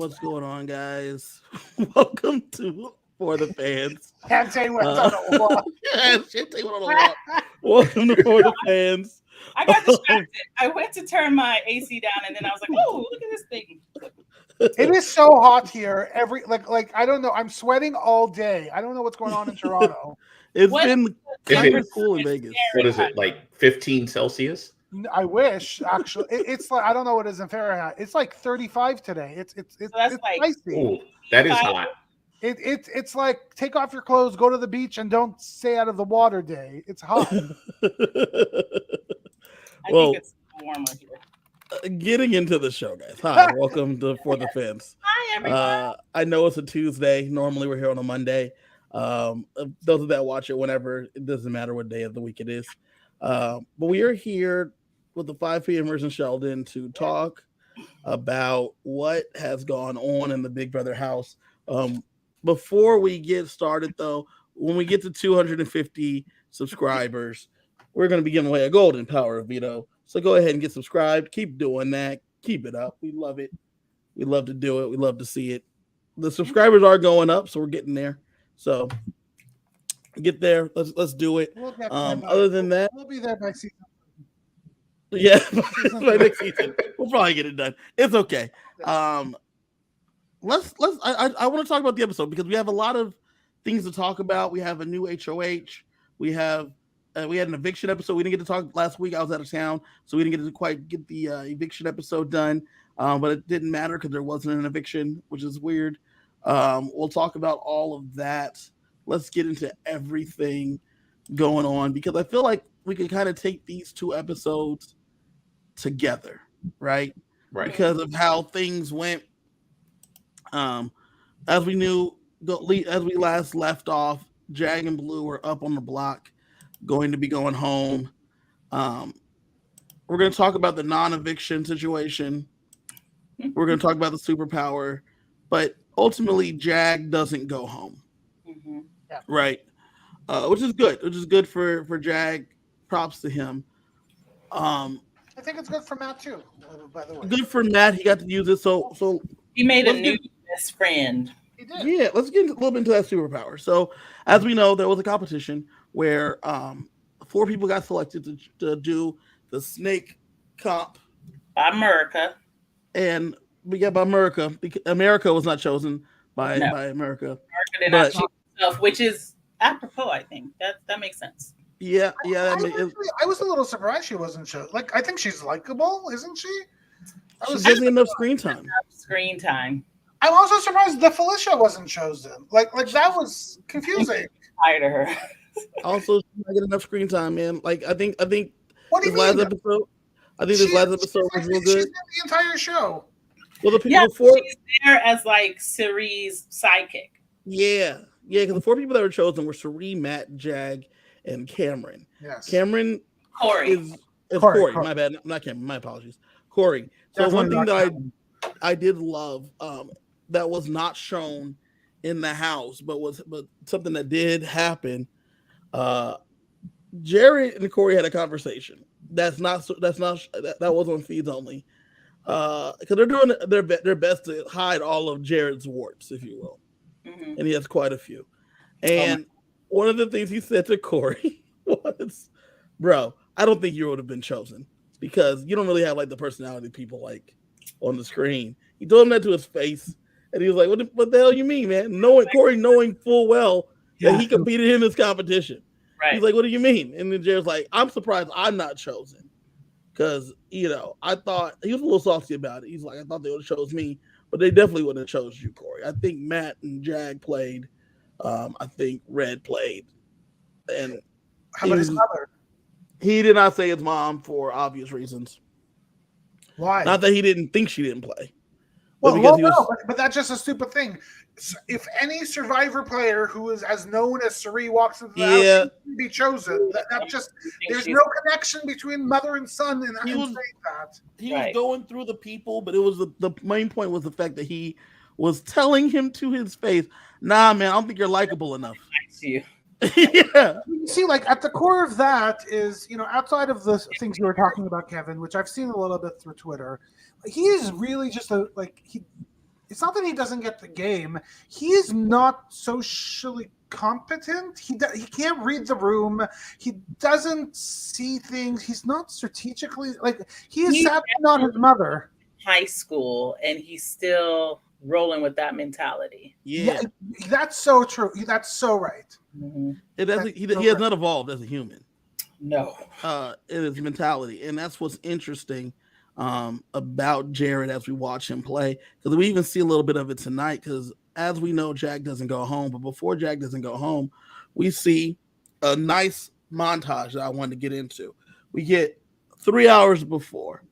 What's going on, guys? Welcome to For the Fans. Chantae went on a walk. Yeah, Chantae went on a walk. Welcome to For the Fans. I got distracted. I went to turn my AC down, and then I was like, "Oh, look at this thing!" It is so hot here. Like I don't know. I'm sweating all day. I don't know what's going on in Toronto. It's What- been kind of cool in Vegas. What is it, like 15 Celsius? I wish actually. It's like I don't know what it is in Fahrenheit. It's like 35 today. It's that's like- spicy. Ooh, that is hot. It's like take off your clothes, go to the beach, and don't stay out of the water day. It's hot. I Well, think it's warmer here. getting into the show, guys. Hi, welcome to For the Fans. Hi, everyone. I know it's a Tuesday. Normally, we're here on a Monday. Those that watch it whenever, it doesn't matter what day of the week it is. But we are here with the 5 p.m.ers and Sheldon to talk about what has gone on in the Big Brother house. Before we get started, though, when we get to 250 subscribers, we're going to be giving away a golden power veto. So go ahead and get subscribed. Keep doing that. Keep it up. We love it. We love to do it. We love to see it. The subscribers are going up, so we're getting there. So get there. Let's do it. We'll get Other than that, we'll be there by season. yeah, by next season, we'll probably get it done. It's okay. Let's. I want to talk about the episode because we have a lot of things to talk about. We have a new HoH. We had an eviction episode. We didn't get to talk last week. I was out of town, so we didn't get to quite get the eviction episode done. But it didn't matter because there wasn't an eviction, which is weird. We'll talk about all of that. Let's get into everything going on because I feel like we can kind of take these 2 episodes together, right? Right. Because of how things went. As we knew, as we last left off, Jag and Blue were up on the block, going to be going home. We're going to talk about the non-eviction situation. We're going to talk about the superpower, but ultimately, Jag doesn't go home, right? Which is good. Which is good for Jag. Props to him. I think it's good for Matt too. By the way, Good for Matt. He got to use it. So He made a let's new best friend. he did. yeah, let's get a little bit into that superpower. So as we know, there was a competition where 4 people got selected to do the snake comp, By America. and we got by America. Because America was not chosen by No. America. America did not But- choose himself, which is apropos, I think. That makes sense. Yeah. I was a little surprised she wasn't chosen. Like I think she's likable, isn't she? She doesn't enough screen time. Screen time. I'm also surprised that Felicia wasn't chosen. Like that was confusing. Tired of her. Also, she didn't get enough screen time, man. Like I think What do you this last mean? episode. I think this last episode was real She's good. in the entire show. Well, the people Yeah, before, she's there as like Cerie's sidekick. yeah, because the 4 people that were chosen were Cerie, Matt, Jag, and Cameron. Yes. Cameron Corey. is Corey. Corey. My bad, not Cameron. My apologies, Corey. So Definitely one thing not that Cameron. I did love that was not shown in the house, but something that did happen. Jared and Corey had a conversation. That was on feeds only. Because they're doing their best to hide all of Jared's warts, if you will, Mhm. and he has quite a few. And one of the things he said to Corey was, "Bro, I don't think you would have been chosen because you don't really have like the personality people like on the screen." He told him that to his face, and he was like, "What the hell you mean, man?" Corey knowing full well that he competed in this competition. Right. He's like, "What do you mean?" And then Jared's like, "I'm surprised I'm not chosen." Because, I thought he was a little salty about it. He's like, "I thought they would have chose me, but they definitely wouldn't have chose you, Corey." I think Matt and Jag played. I think Red played. And How about his mother? he did not say his mom for obvious reasons. Why? Not that he didn't think she didn't play. Well, because he no, was- but that's just a stupid thing. If any Survivor player who is as known as Cerie walks into the house, Yeah. she can be chosen. That just I think there's she's- no connection between mother and son in He was- saying that. He was Right. going through the people, but it was the main point was the fact that he was telling him to his face, "Nah, man, I don't think you're likable enough." Likes you. Yeah. You see, like at the core of that is, outside of the things you were talking about, Kevin, which I've seen a little bit through Twitter, he is really just it's not that he doesn't get the game. He is not socially competent. He can't read the room. He doesn't see things. He's not strategically he is sadly not his mother. High school, and he's still rolling with that mentality. Yeah, that's so true. That's so right. Mm-hmm. He has not evolved as a human. No, in his mentality, and that's what's interesting about Jared as we watch him play, because we even see a little bit of it tonight. Because as we know, Jack doesn't go home, but before Jack doesn't go home, we see a nice montage that I wanted to get into. We get 3 hours before,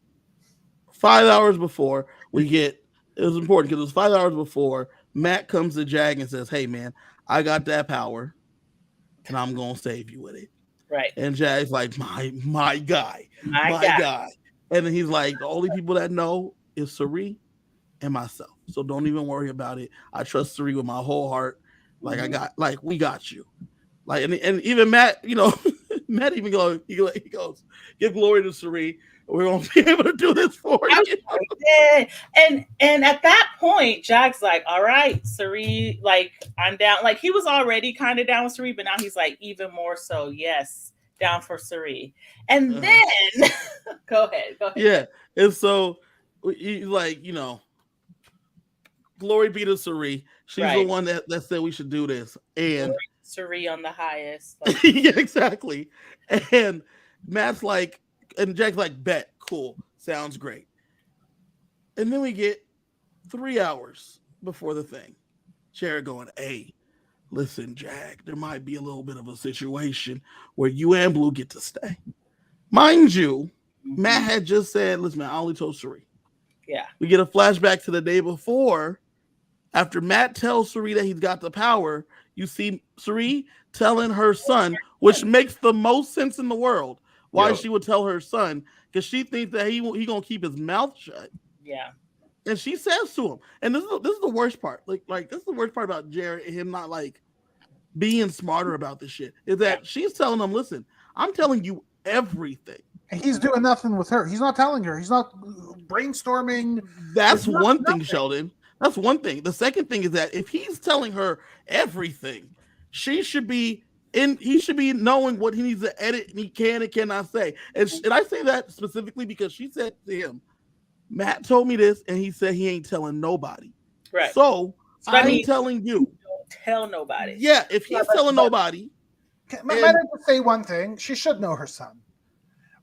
5 hours before we get. It was important because it was 5 hours before Matt comes to Jack and says, "Hey man, I got that power, and I'm gonna save you with it." Right. And Jack's like, my guy, my guy. And then he's like, the only people that know is Sari and myself. So don't even worry about it. I trust Sari with my whole heart. Like we got you. Like, and even Matt, Matt even goes, he goes, give glory to Sari. We're gonna be able to do this for you. Yeah. And at that point, Jack's like, all right, Sari, like I'm down. Like he was already kind of down with Sari, but now he's like even more so, yes, down for Sari. And then go ahead. Yeah. And so he's like, glory be to Sari. She's the one that said we should do this. And Sari on the highest. Yeah, exactly. And Matt's like, and Jack's like, bet, cool, sounds great. And then we get 3 hours before the thing. Jared going, hey, listen, Jack, there might be a little bit of a situation where you and Blue get to stay. Mind you, Matt had just said, listen, man, I only told Sari. Yeah. We get a flashback to the day before. After Matt tells Sari that he's got the power, you see Sari telling her son, which makes the most sense in the world, why she would tell her son, because she thinks that he gonna keep his mouth shut. Yeah. And she says to him, and this is the worst part. Like this is the worst part about Jared and him not like being smarter about this shit, is that she's telling him, listen, I'm telling you everything. And he's doing nothing with her. He's not telling her. He's not brainstorming. That's one thing, Sheldon. That's one thing. The second thing is that if he's telling her everything, he should be knowing what he needs to edit and he can and cannot say. And I say that specifically because she said to him, Matt told me this, and he said he ain't telling nobody. Right. So I'm telling you. Don't tell nobody. Yeah, if he's telling nobody. Might I just say one thing? She should know her son.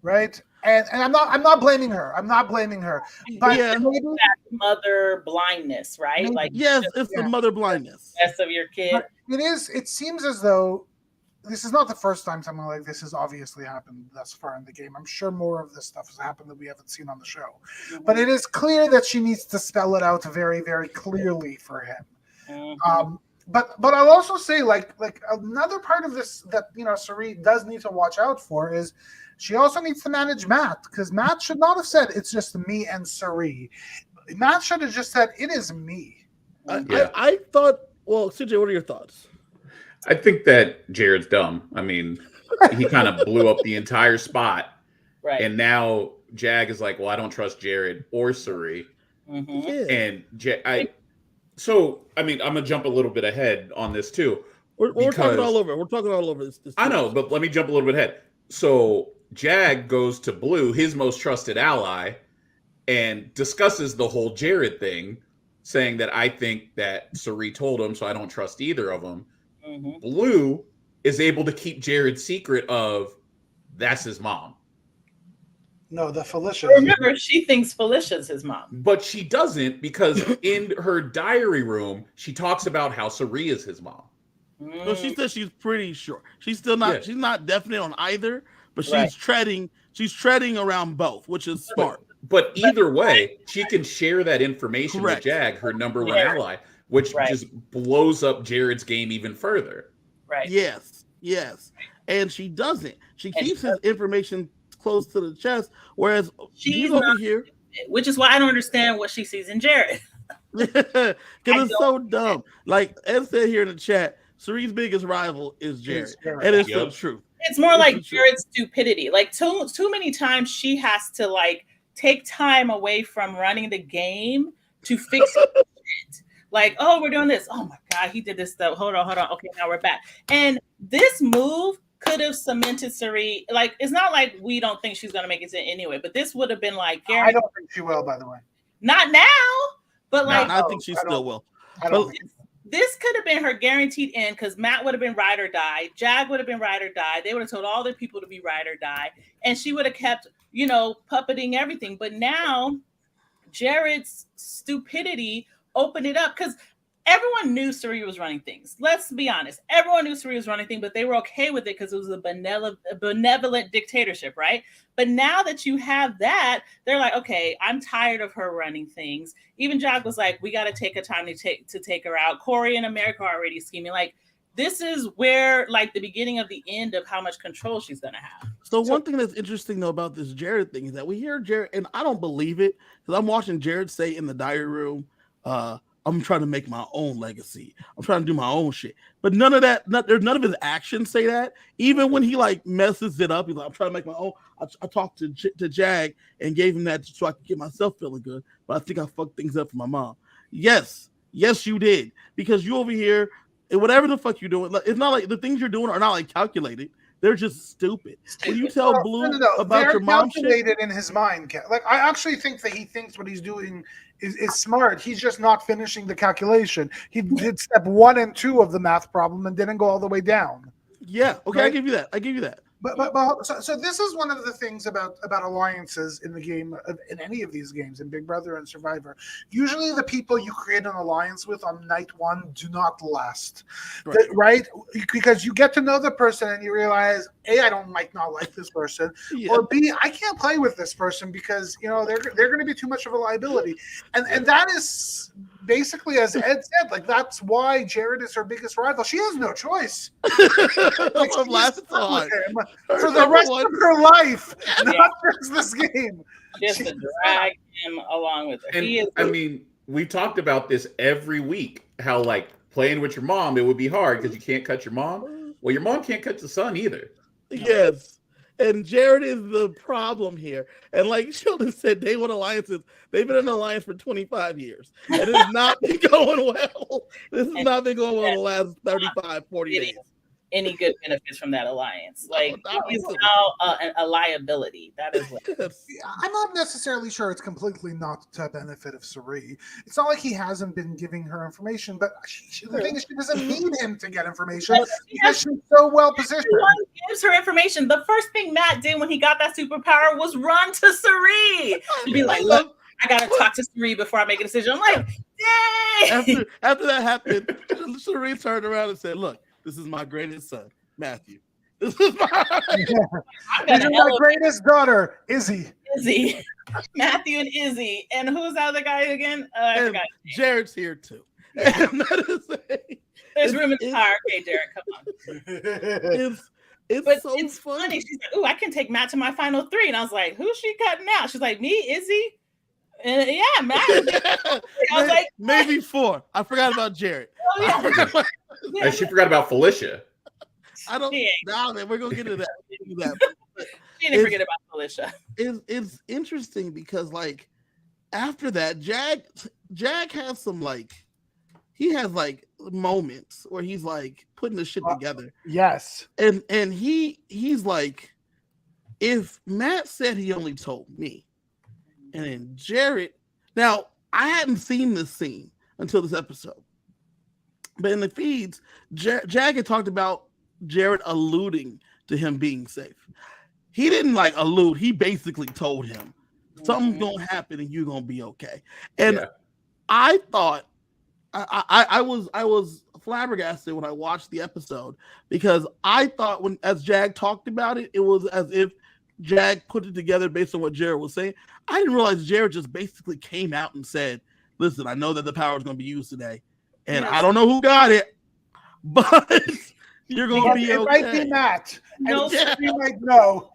Right? And I'm not blaming her. I'm not blaming her. But maybe that mother blindness, right? Maybe, like it's the mother blindness. Best of your kid. But it seems as though this is not the first time something like this has obviously happened thus far in the game. I'm sure more of this stuff has happened that we haven't seen on the show. Mm-hmm. But it is clear that she needs to spell it out very, very clearly for him. Mm-hmm. But I'll also say like another part of this that Sari does need to watch out for is she also needs to manage Matt, because Matt should not have said it's just me and Sari. Matt should have just said it is me. I thought. Well, CJ, what are your thoughts? I think that Jared's dumb. I mean, he kind of blew up the entire spot, right? And now Jag is like, well, I don't trust Jared or Sari, and I'm gonna jump a little bit ahead on this too. We're talking all over. We're talking all over this. I know, but let me jump a little bit ahead. So Jag goes to Blue, his most trusted ally, and discusses the whole Jared thing, saying that I think that Sari told him, so I don't trust either of them. Mm-hmm. Blue is able to keep Jared's secret of that's his mom. No, the Felicia. Remember, she thinks Felicia's his mom. But she doesn't, because in her diary room, she talks about how Sari is his mom. So she says she's pretty sure. She's still not. Yeah. She's not definite on either, but she's treading. She's treading around both, which is smart. But either way, she can share that information with Jag, her number one ally, which just blows up Jared's game even further. Right. Yes. And she doesn't. She keeps his information close to the chest, whereas she's over here. Which is why I don't understand what she sees in Jared. Because it's so dumb. Like Ed said here in the chat, Sari's biggest rival is Jared. And it's the truth. It's more like Jared's stupidity. Like too many times she has to like take time away from running the game to fix it. Like, oh, we're doing this. Oh my God, he did this stuff. Hold on. Okay, now we're back. And this move could have cemented Cirie. Like, it's not like we don't think she's gonna make it to anyway, but this would have been like, I don't think she will, by the way. not now, but like, I think she still will. I don't think. This could have been her guaranteed end because Matt would have been ride or die. Jag would have been ride or die. They would have told all their people to be ride or die. And she would have kept, puppeting everything. But now Jared's stupidity opened it up because everyone knew Cirie was running things. Let's be honest. Everyone knew Cirie was running things, but they were okay with it because it was a benevolent dictatorship, right? But now that you have that, they're like, okay, I'm tired of her running things. Even Jag was like, we got to take a time to take her out. Corey and America are already scheming. Like, this is where, like, the beginning of the end of how much control she's going to have. So one thing that's interesting, though, about this Jared thing is that we hear Jared, and I don't believe it, because I'm watching Jared say in the diary room, I'm trying to make my own legacy. I'm trying to do my own shit. But none of his actions say that. Even when he like messes it up, he's like, I'm trying to make my own. I talked to Jag and gave him that so I could get myself feeling good. But I think I fucked things up for my mom. Yes, you did. Because you over here, and whatever the fuck you're doing, it's not like the things you're doing are not like calculated. They're just stupid. When you tell Blue about your mom shit, calculated in his mind. Like, I actually think that he thinks what he's doing is smart. He's just not finishing the calculation. He did step 1 and 2 of the math problem and didn't go all the way down. Yeah. Okay, right? I give you that. So this is one of the things about alliances in the game, in any of these games, in Big Brother and Survivor. Usually the people you create an alliance with on night 1 do not last, right? Because you get to know the person and you realize, A, I might not like this person, or B, I can't play with this person because they're going to be too much of a liability, and that is basically, as Ed said, like that's why Jared is her biggest rival. She has no choice. Like, I'm laughing so hard. For the rest of her life, not just this game. Just to drag him along with her. And, I mean, we talked about this every week, how like playing with your mom, it would be hard because you can't cut your mom. Well, your mom can't cut the son either. Yes. And Jared is the problem here. And like Sheldon said, they want alliances. They've been in an alliance for 25 years. And it has not been going well. This has not been going well the last 35, 40 days. Any good benefits from that alliance. Like, he's now a liability. That is what. I'm not necessarily sure it's completely not to benefit of Cirie. It's not like he hasn't been giving her information, but the thing is, she doesn't need him to get information because she's so well positioned. Everyone gives her information. The first thing Matt did when he got that superpower was run to Cirie to be like, look, I gotta talk to Cirie before I make a decision. I'm like, dang. After that happened, Cirie turned around and said, look, this is my greatest son, Matthew. This is my greatest daughter, Izzy. Matthew and Izzy. And who's the other guy again? I forgot. Jared's here too. Yeah. There's room in the car. Okay, Jared, come on. It's funny. She's like, ooh, I can take Matt to my final 3. And I was like, who's she cutting out? She's like, me, Izzy? And yeah, Matt. I was like, maybe 4. I forgot about Jared. Oh, yeah. And she forgot about Felicia. I don't know, man. We're gonna get into that. She didn't forget about Felicia. It's interesting because like after that, Jag has some he has moments where he's like putting the shit together. Yes. And he's like, if Matt said he only told me, and then Jared, now I hadn't seen this scene until this episode. But in the feeds, Jag had talked about Jared alluding to him being safe. He didn't allude. He basically told him something's gonna happen and you're gonna be okay. And I thought I was flabbergasted when I watched the episode because I thought as Jag talked about it, it was as if Jag put it together based on what Jared was saying. I didn't realize Jared just basically came out and said, "Listen, I know that the power is going to be used today, and I don't know who got it, but you're going to be okay." It might be Matt. No, you might know.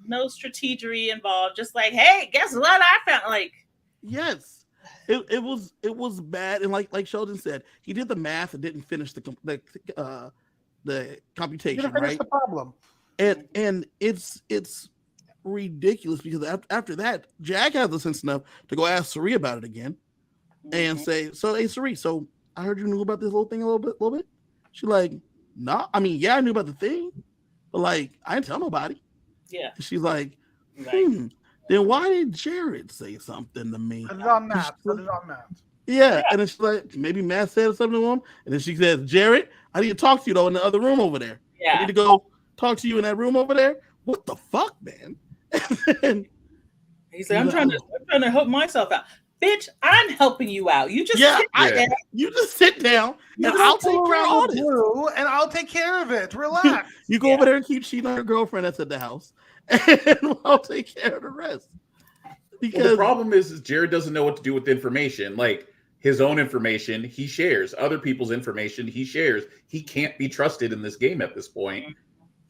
No strategery involved. Just like, hey, guess what? I found yes, it was bad, and like Sheldon said, he did the math and didn't finish the computation. Right, the problem, and it's ridiculous because after that, Jag has the sense enough to go ask Cirie about it again. and say, "So, hey, Sari, so I heard you knew about this little thing a little bit." She's like, "No, I mean, yeah, I knew about the thing, but like, I didn't tell nobody." Yeah. And she's like, Like, then why did Jared say something to me? Put it on Matt. Put it on Matt. Yeah, and then she's like, maybe Matt said something to him, and then she says, "Jared, I need to talk to you though in the other room over there. I yeah. need to go talk to you in that room over there." What the fuck, man? And He's like, I'm trying to help myself out. Bitch, I'm helping you out. You just yeah, sit there. you just sit down You and I'll take go care of around all with this. Blue, and I'll take care of it. Relax. You go over there and keep cheating on your girlfriend that's at the house, and I'll take care of the rest. Because Well, the problem is Jared doesn't know what to do with the information. Like his own information, he shares. Other people's information, he shares. He can't be trusted in this game at this point.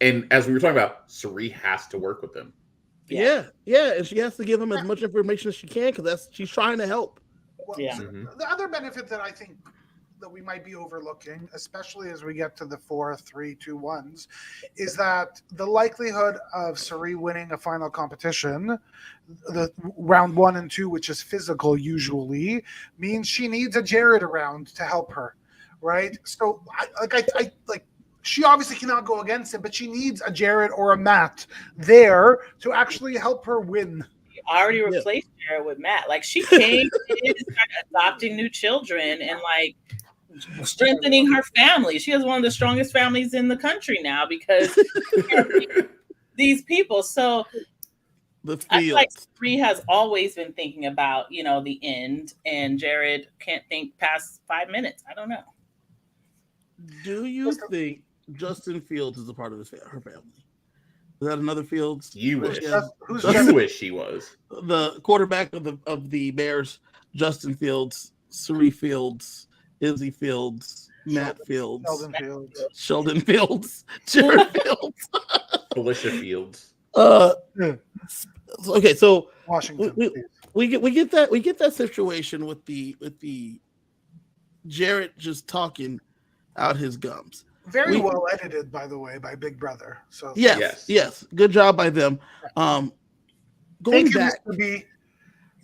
And as we were talking about, Sari has to work with him. yeah, and she has to give him as much information as she can because she's trying to help. Well, Yeah. The other benefit that I think that we might be overlooking, especially as we get to the 4, 3, 2, 1s, is that the likelihood of Sari winning a final competition, the round 1 and 2, which is physical usually, means she needs a Jared around to help her, right? So I she obviously cannot go against him, but she needs a Jared or a Matt there to actually help her win. Already replaced Jared with Matt. Like she came in, started adopting new children and like strengthening her family. She has one of the strongest families in the country now because these people. So I feel like Sari has always been thinking about, the end, and Jared can't think past 5 minutes. I don't know. Do you think Justin Fields is a part of her family? Is that another Fields? You wish. Who's You wish he was. The quarterback of the Bears, Justin Fields, Sari Fields, Izzy Fields, Matt Fields, Sheldon Fields, Jared Fields, Felicia Fields. Okay, so Washington. We get that situation with the Jared just talking out his gums. Very well edited, by the way, by Big Brother. So yes, good job by them. Going Thank you, back, Mr. B.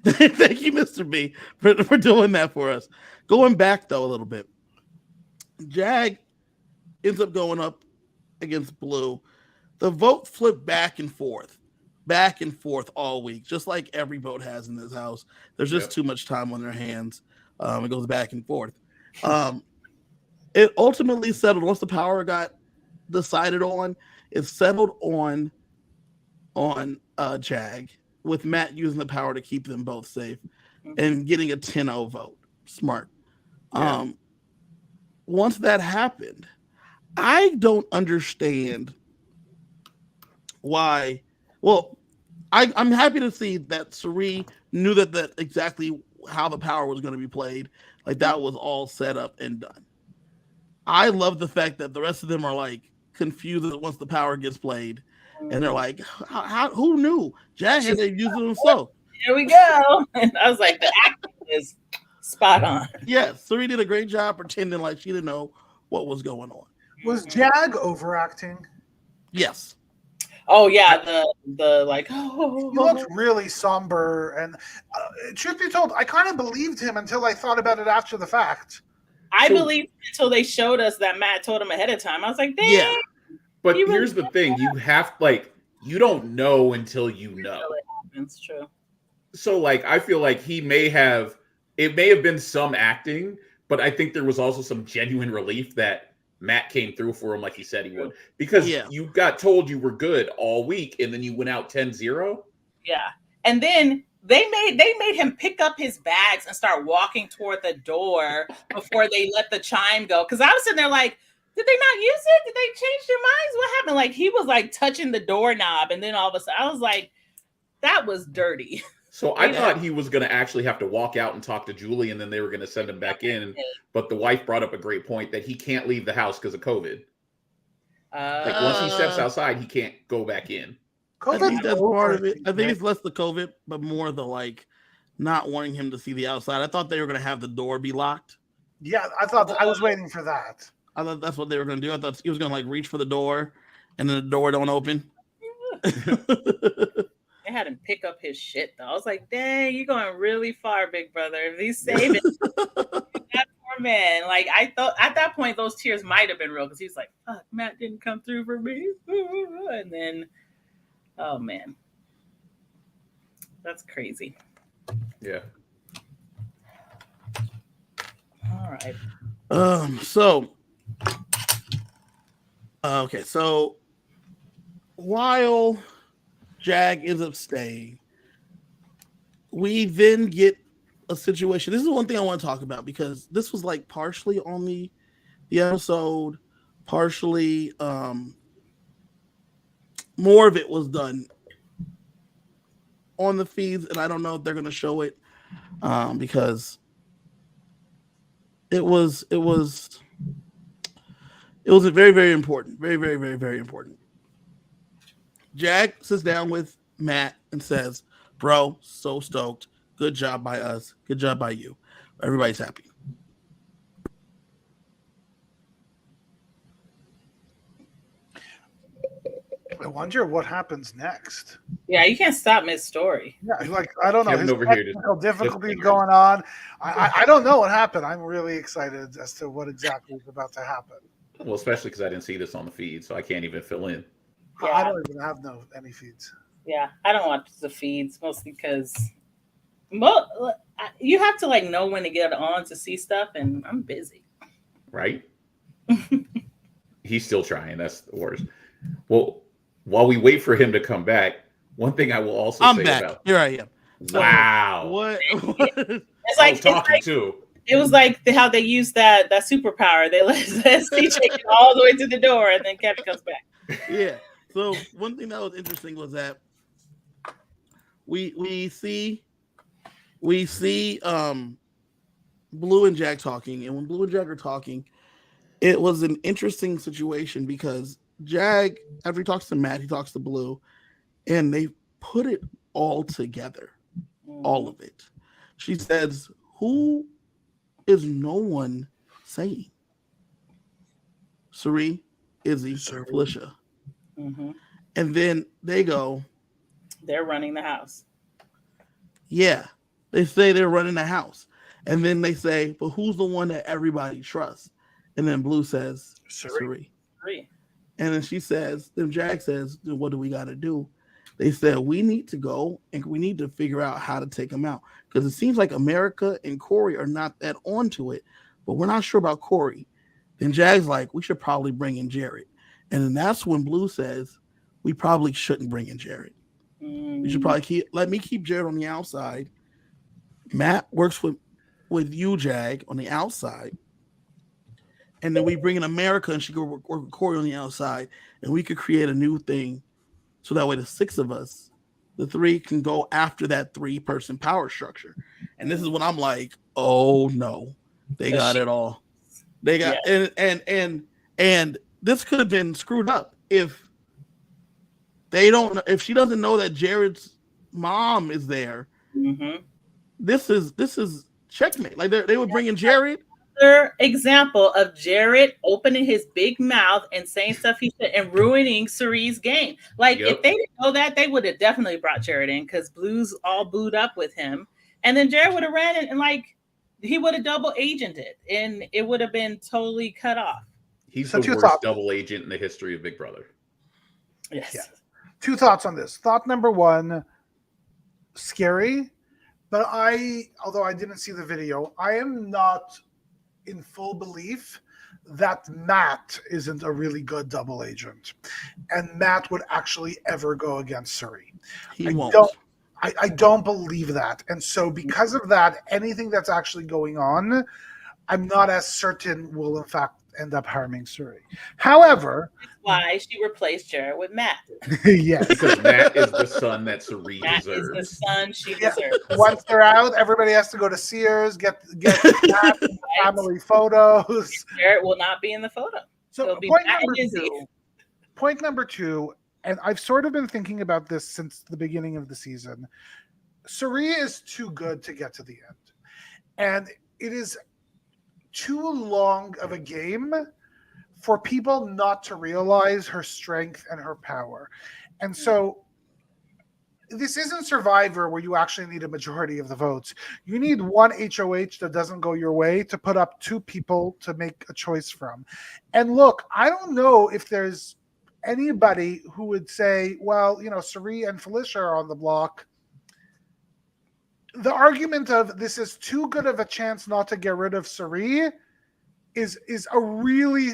Thank you, Mr. B, for doing that for us. Going back though a little bit, Jag ends up going up against Blue. The vote flipped back and forth all week, just like every vote has in this house. There's just too much time on their hands. It goes back and forth. It ultimately settled once the power got decided on. It settled on Jag, with Matt using the power to keep them both safe and getting a 10-0 vote. Smart. Yeah. Once that happened, I don't understand why. Well, I'm happy to see that Sari knew that exactly how the power was going to be played. Like that was all set up and done. I love the fact that the rest of them are like confused once the power gets played, and they're like, "Who knew?" Jag had used it himself. Here we go. And I was like, the acting is spot on. Yes, Sari did a great job pretending like she didn't know what was going on. Was Jag overacting? Yes. Oh yeah, the like. Oh, he looked really somber, and truth be told, I kind of believed him until I thought about it after the fact. I believed until they showed us that Matt told him ahead of time. I was like, dang. Yeah. But here's the thing: you don't know until you know. It's true. So I feel like it may have been some acting, but I think there was also some genuine relief that Matt came through for him like he said he would. Because you got told you were good all week and then you went out 10-0. Yeah. And then they made him pick up his bags and start walking toward the door before they let the chime go. Because I was sitting there like, did they not use it? Did they change their minds? What happened? Like he was like touching the doorknob, and then all of a sudden I was like, that was dirty. So I thought he was going to actually have to walk out and talk to Julie, and then they were going to send him back in. But the wife brought up a great point that he can't leave the house because of COVID. Once he steps outside, he can't go back in. I think that's part of it. I think it's less the COVID, but more the not wanting him to see the outside. I thought they were going to have the door be locked. Yeah, I was waiting for that. I thought that's what they were going to do. I thought he was going to reach for the door, and then the door don't open. They had him pick up his shit though. I was like, dang, you're going really far, big brother. If he's saving that poor man. Like I thought at that point those tears might have been real because he's like, fuck, Matt didn't come through for me. And then oh man. That's crazy. Yeah. All right. Okay, so while Jag ends up staying, we then get a situation. This is one thing I want to talk about because this was like partially on the episode, partially more of it was done on the feeds, and I don't know if they're going to show it because it was very, very important. Very, very, very, very important. Jag sits down with Matt and says, bro, so stoked. Good job by us. Good job by you. Everybody's happy. I wonder what happens next. Yeah, you can't stop mid story. Yeah, like I don't know. Kevin His over here technical difficulty going on. I don't know what happened. I'm really excited as to what exactly is about to happen. Well, especially because I didn't see this on the feed, so I can't even fill in. Yeah. I don't even have any feeds. Yeah, I don't watch the feeds mostly because you have to like know when to get on to see stuff, and I'm busy. Right? He's still trying. That's the worst. Well, while we wait for him to come back, one thing I will also I'm say back. about Here I am. wow, What? It's I like was talking it's like, too. It was like how they used that superpower. They let CJ get all the way to the door, and then Kevin comes back. Yeah. So one thing that was interesting was that we see Blue and Jag talking, and when Blue and Jag are talking, it was an interesting situation because Jag, after he talks to Matt, he talks to Blue, and they put it all together, all of it. She says, "Who is no one saying?" Cirie, Izzy, Felicia. Mm-hmm. And then they go, they're running the house. Yeah. They say they're running the house. And then they say, but who's the one that everybody trusts? And then Blue says, Cirie. And then she says, then Jag says, then what do we got to do? They said, we need to go and we need to figure out how to take him out. Because it seems like America and Corey are not that onto it, but we're not sure about Corey. Then Jag's like, we should probably bring in Jared. And then that's when Blue says, we probably shouldn't bring in Jared. We should probably let me keep Jared on the outside. Matt works with you, Jag, on the outside. And then we bring in America and she go work with Corey on the outside. And we could create a new thing. So that way the six of us, the three, can go after that 3-person power structure. And this is when I'm like, oh no, they got it all. They got and this could have been screwed up if she doesn't know that Jared's mom is there. Mm-hmm. This is checkmate. Like they would bring in Jared. Another example of Jared opening his big mouth and saying stuff he said and ruining Cirie's game. Like if they didn't know that, they would have definitely brought Jared in because Blue's all booed up with him, and then Jared would have ran and like he would have double agented, and it would have been totally cut off. He's the worst double agent in the history of Big Brother. Yes. Yeah. 2 thoughts on this. Thought number 1, scary, but although I didn't see the video, I am not in full belief that Matt isn't a really good double agent, and Matt would actually ever go against Cirie. He won't. I don't believe that, and so because of that, anything that's actually going on, I'm not as certain will in fact end up harming Cirie. However, that's why she replaced Jared with Matt. Yes, because Matt is the son that Cirie Matt deserves. is the son she deserves. Once they're out, everybody has to go to Sears, get family photos. Jared will not be in the photo. So point number two, and I've sort of been thinking about this since the beginning of the season. Cirie is too good to get to the end. And it is too long of a game for people not to realize her strength and her power. And so this isn't Survivor where you actually need a majority of the votes. You need one HOH that doesn't go your way to put up two people to make a choice from. And look, I don't know if there's anybody who would say, well, Cirie and Felicia are on the block. The argument of this is too good of a chance not to get rid of Cirie is a really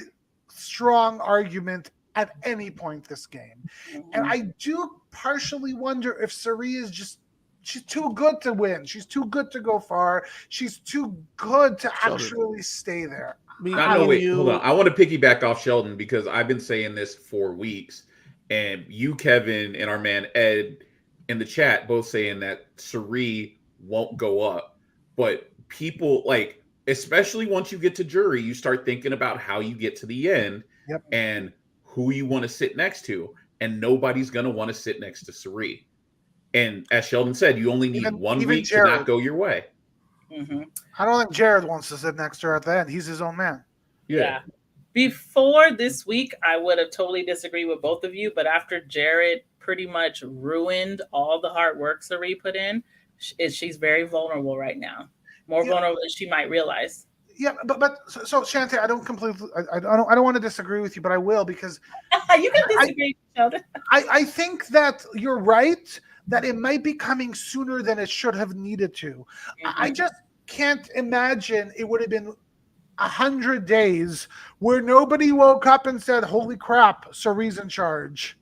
strong argument at any point this game. And I do partially wonder if Cirie is she's too good to win. She's too good to go far. She's too good to actually stay there. Wait, hold on. I want to piggyback off Sheldon because I've been saying this for weeks, and you, Kevin, and our man Ed in the chat both saying that Cirie won't go up. But people, like, especially once you get to jury, you start thinking about how you get to the end and who you want to sit next to, and nobody's going to want to sit next to Cirie. And as Sheldon said, you only need 1 week Jared. To not go your way. Mm-hmm. I don't think Jared wants to sit next to her at the end. He's his own man. Yeah. Before this week, I would have totally disagreed with both of you, but after Jared pretty much ruined all the hard work Cirie put in, she's very vulnerable right now. More vulnerable than she might realize. Yeah, but so Chantae, I don't want to disagree with you, but I will because you can disagree, Sheldon. I think that you're right that it might be coming sooner than it should have needed to. Mm-hmm. I just can't imagine it would have been 100 days where nobody woke up and said, "Holy crap, Cirie's in charge."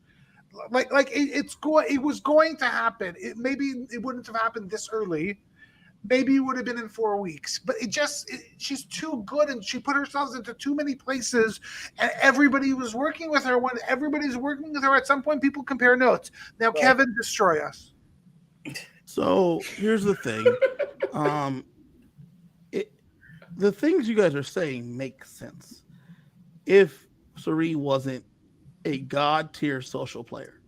It was going to happen. Maybe it wouldn't have happened this early. Maybe it would have been in 4 weeks, but she's too good and she put herself into too many places and everybody was working with her. When everybody's working with her, at some point people compare notes. Now, right. Kevin, destroy us. So here's the thing. The things you guys are saying make sense. If Cirie wasn't a god tier social player.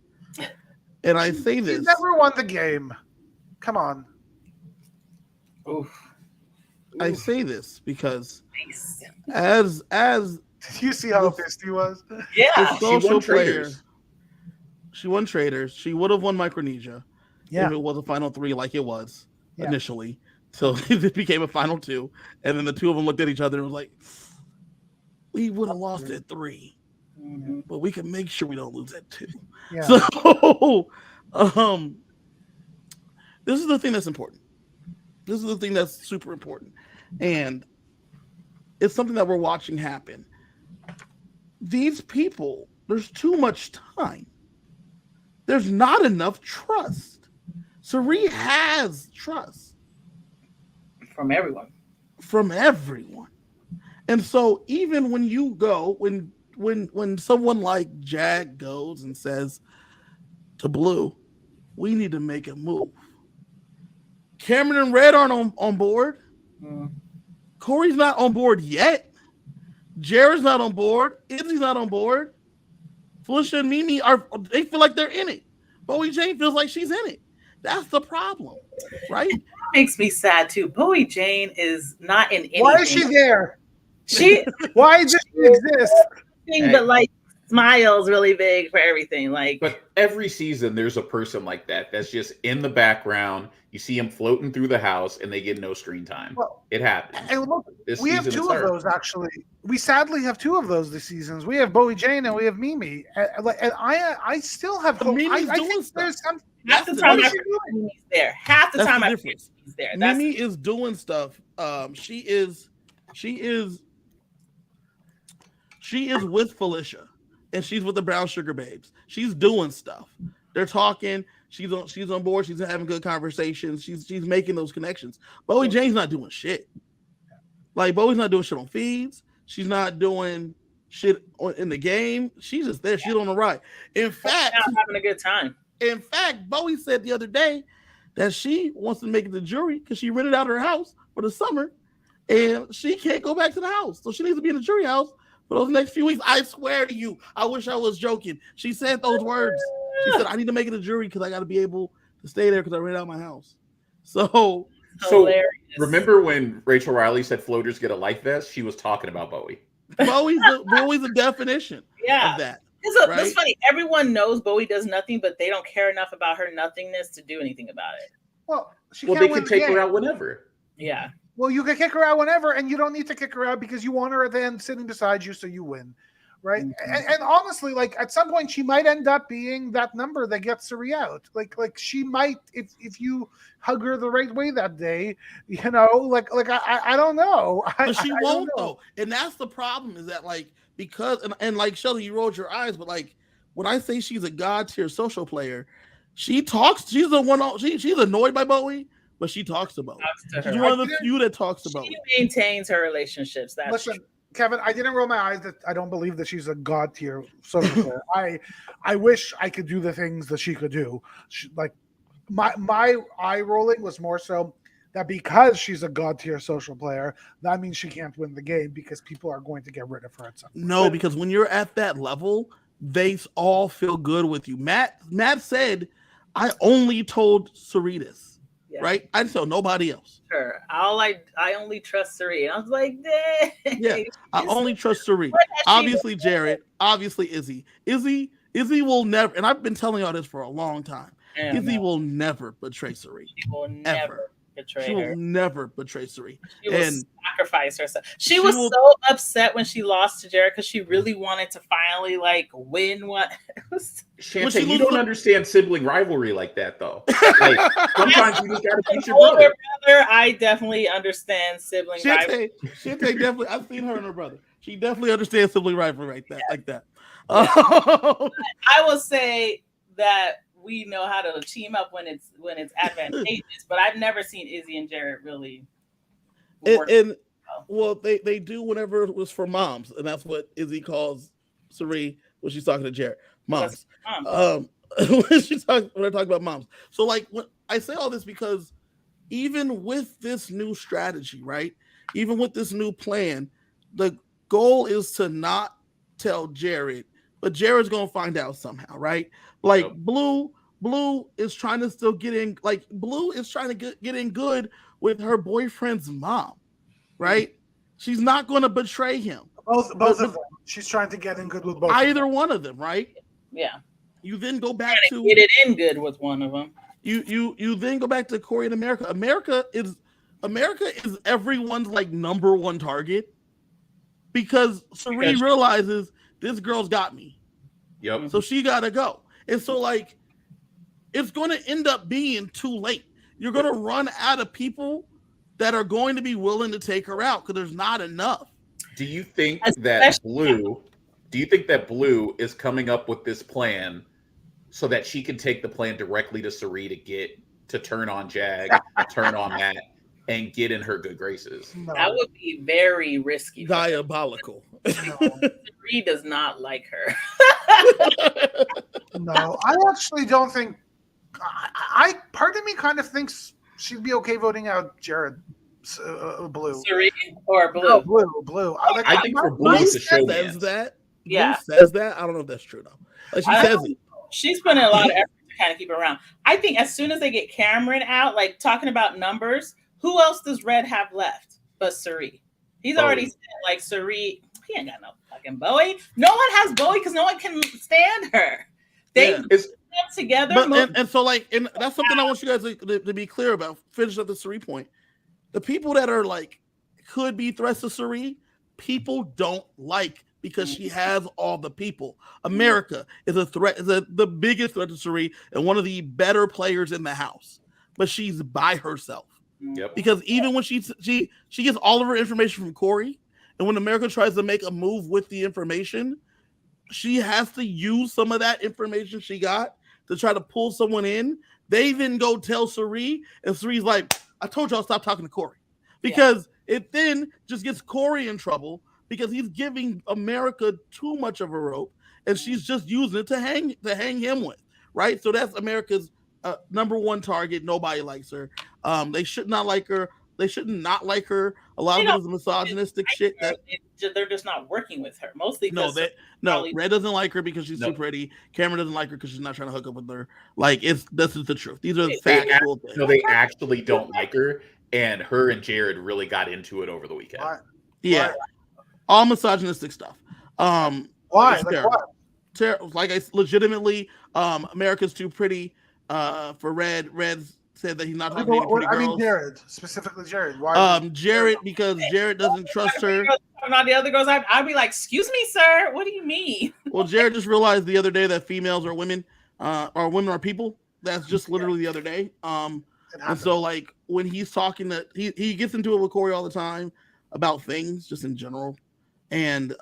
And I say this. She never won the game. Come on. Oof. I say this because as did you see how pissed he was? Yeah, social player. She won traders. She would have won Micronesia if it was a final 3 like it was initially. So it became a final 2, and then the two of them looked at each other and was like, "We would have lost at 3, but we can make sure we don't lose at 2." Yeah. So, this is the thing that's important. This is the thing that's super important. And it's something that we're watching happen. These people, there's too much time. There's not enough trust. Cirie has trust. From everyone. And so even when you go, when someone like Jag goes and says to Blue, we need to make a move. Cameron and Red aren't on board. Corey's not on board yet. Jared's not on board. Izzy's not on board. Felicia and Mimi they feel like they're in it. Bowie Jane feels like she's in it. That's the problem, right? That makes me sad too. Bowie Jane is not in anything. Why is she there? Why does she exist? But like smiles really big for everything. But every season there's a person like that's just in the background. You see them floating through the house and they get no screen time. Well, it happens. And look, we have 2 of those actually. We sadly have 2 of those this season. We have Bowie Jane and we have Mimi. And I still have hope. I think there's some. Half the time Mimi's there. Half the time Mimi's there. Mimi is doing stuff. She is with Felicia. And she's with the Brown Sugar Babes. She's doing stuff. They're talking. She's on board. She's having good conversations. She's making those connections. Bowie Jane's not doing shit. Like Bowie's not doing shit on feeds. She's not doing shit in the game. She's just there. She's on the ride. In fact, having a good time. In fact, Bowie said the other day that she wants to make it the jury because she rented out her house for the summer, and she can't go back to the house. So she needs to be in the jury house for those next few weeks. I swear to you, I wish I was joking. She said those words. She said, I need to make it a jury because I got to be able to stay there because I rented out my house. So remember when Rachel Riley said floaters get a life vest? She was talking about Bowie. Bowie's the definition of that. That's funny. Everyone knows Bowie does nothing, but they don't care enough about her nothingness to do anything about it. Well, they can take her out whenever. Yeah. Well, you can kick her out whenever, and you don't need to kick her out because you want her at the end sitting beside you, so you win, right? Mm-hmm. And honestly, like at some point, she might end up being that number that gets Suri out. Like she might, if you hug her the right way that day, you know, like I don't know. But she won't though, and that's the problem. Is that like because and like Sheldon, you rolled your eyes, but like when I say she's a god tier social player, she talks. She's the one. She's annoyed by Bowie. But she talks about it. She's one of the few that talks about it. She maintains her relationships. Listen, Kevin, I didn't roll my eyes that I don't believe that she's a god tier social player. I wish I could do the things that she could do. Like my eye rolling was more so that because she's a god tier social player, that means she can't win the game because people are going to get rid of her at some point. No, because when you're at that level, they all feel good with you. Matt said, I only told Cerritos. Yeah. Right, I didn't tell nobody else. Sure, I only trust Suri. I was like, dang. Yeah, I only trust Suri. Obviously, Jared. Obviously, Izzy. Izzy will never. And I've been telling y'all this for a long time. Izzy will never betray Suri. She will never betray her. She will never betray Suri. She will sacrifice herself. She was so upset when she lost to Jared because she really wanted to finally like win what. Chantae, you don't understand sibling rivalry like that, though. Like, sometimes you just gotta beat your brother. I definitely understand sibling rivalry. Chantae definitely. I've seen her and her brother. She definitely understands sibling rivalry like that. I will say that we know how to team up when it's advantageous, but I've never seen Izzy and Jared really work. Well, they do whenever it was for moms, and that's what Izzy calls Suri when she's talking to Jared. Moms. when they're talking about moms. So like when I say all this because even with this new strategy, right? Even with this new plan, the goal is to not tell Jared, but Jared's gonna find out somehow, right? Like yep. Blue is trying to still get in. Like Blue is trying to get in good with her boyfriend's mom, right? She's not going to betray him. Both of them. She's trying to get in good with both. Either one of them, right? Yeah. You then go back to get it in good with one of them. You then go back to Corey in America. America is everyone's like number one target because Serene realizes this girl's got me. Yep. So she got to go. And so like it's going to end up being too late. You're going to run out of people that are going to be willing to take her out because there's not enough. Do you think that Blue is coming up with this plan so that she can take the plan directly to Suri to turn on Jag, turn on Matt, and get in her good graces? No. That would be very risky. Diabolical. Suri does not like her. No, I actually don't think. I part of me kind of thinks she'd be okay voting out Jared. Blue. Suri or Blue? No, Blue. I think for Blue to show says that. Yeah. Blue says that. I don't know if that's true though. Like she says it. She's putting a lot of effort to kind of keep her around. I think as soon as they get Cameron out, like talking about numbers, who else does Red have left but Suri? He's already said like Suri. He ain't got no fucking Bowie. No one has Bowie because no one can stand her. They together. But, and so like, and that's something I want you guys to be clear about. Finish up the Suri point. The people that are like could be threats to Suri, people don't like because she has all the people. America is a threat, the biggest threat to Suri and one of the better players in the house. But she's by herself. Yep. Because even when she gets all of her information from Corey, and when America tries to make a move with the information, she has to use some of that information she got to try to pull someone in. They then go tell Suri, and Suri's like, I told y'all stop talking to Corey. Because it then just gets Corey in trouble because he's giving America too much of a rope, and she's just using it to hang him with, right? So that's America's number one target. Nobody likes her. They should not like her. They should not like her. A lot of it is misogynistic shit. They're just not working with her. Mostly Red doesn't like her because she's too pretty. Cameron doesn't like her because she's not trying to hook up with her. Like this is the truth. These are the factual things. No, they actually don't like her, and her and Jared really got into it over the weekend. Yeah, all misogynistic stuff. Why? Like what? like I legitimately, America's too pretty for Red. Red said that he's not talking to any pretty I mean, girls. Jared, specifically Jared. Why? Jared, because Jared doesn't trust her. Not the other girls. I'd be like, "Excuse me, sir. What do you mean?" Well, Jared just realized the other day that females are women, or women are people. That's just literally the other day. And so like when he's talking to he gets into it with Corey all the time about things just in general, and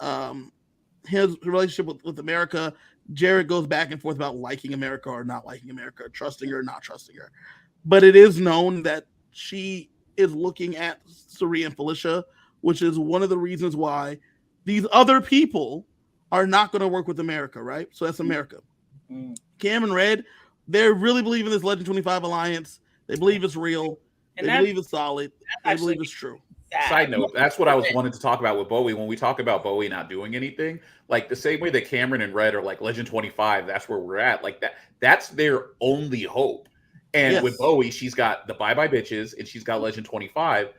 his relationship with America, Jared goes back and forth about liking America or not liking America, trusting her or not trusting her. But it is known that she is looking at Suri and Felicia, which is one of the reasons why these other people are not going to work with America, right? So that's America. Cam and Red, they really believe in this Legend 25 alliance. They believe it's real. They believe it's solid. They believe it's true. Side note, that's what I was wanting to talk about with Bowie. When we talk about Bowie not doing anything, like the same way that Cameron and Red are like Legend 25, that's where we're at. Like that's their only hope. And with Bowie, she's got the Bye Bye Bitches and she's got Legend 25.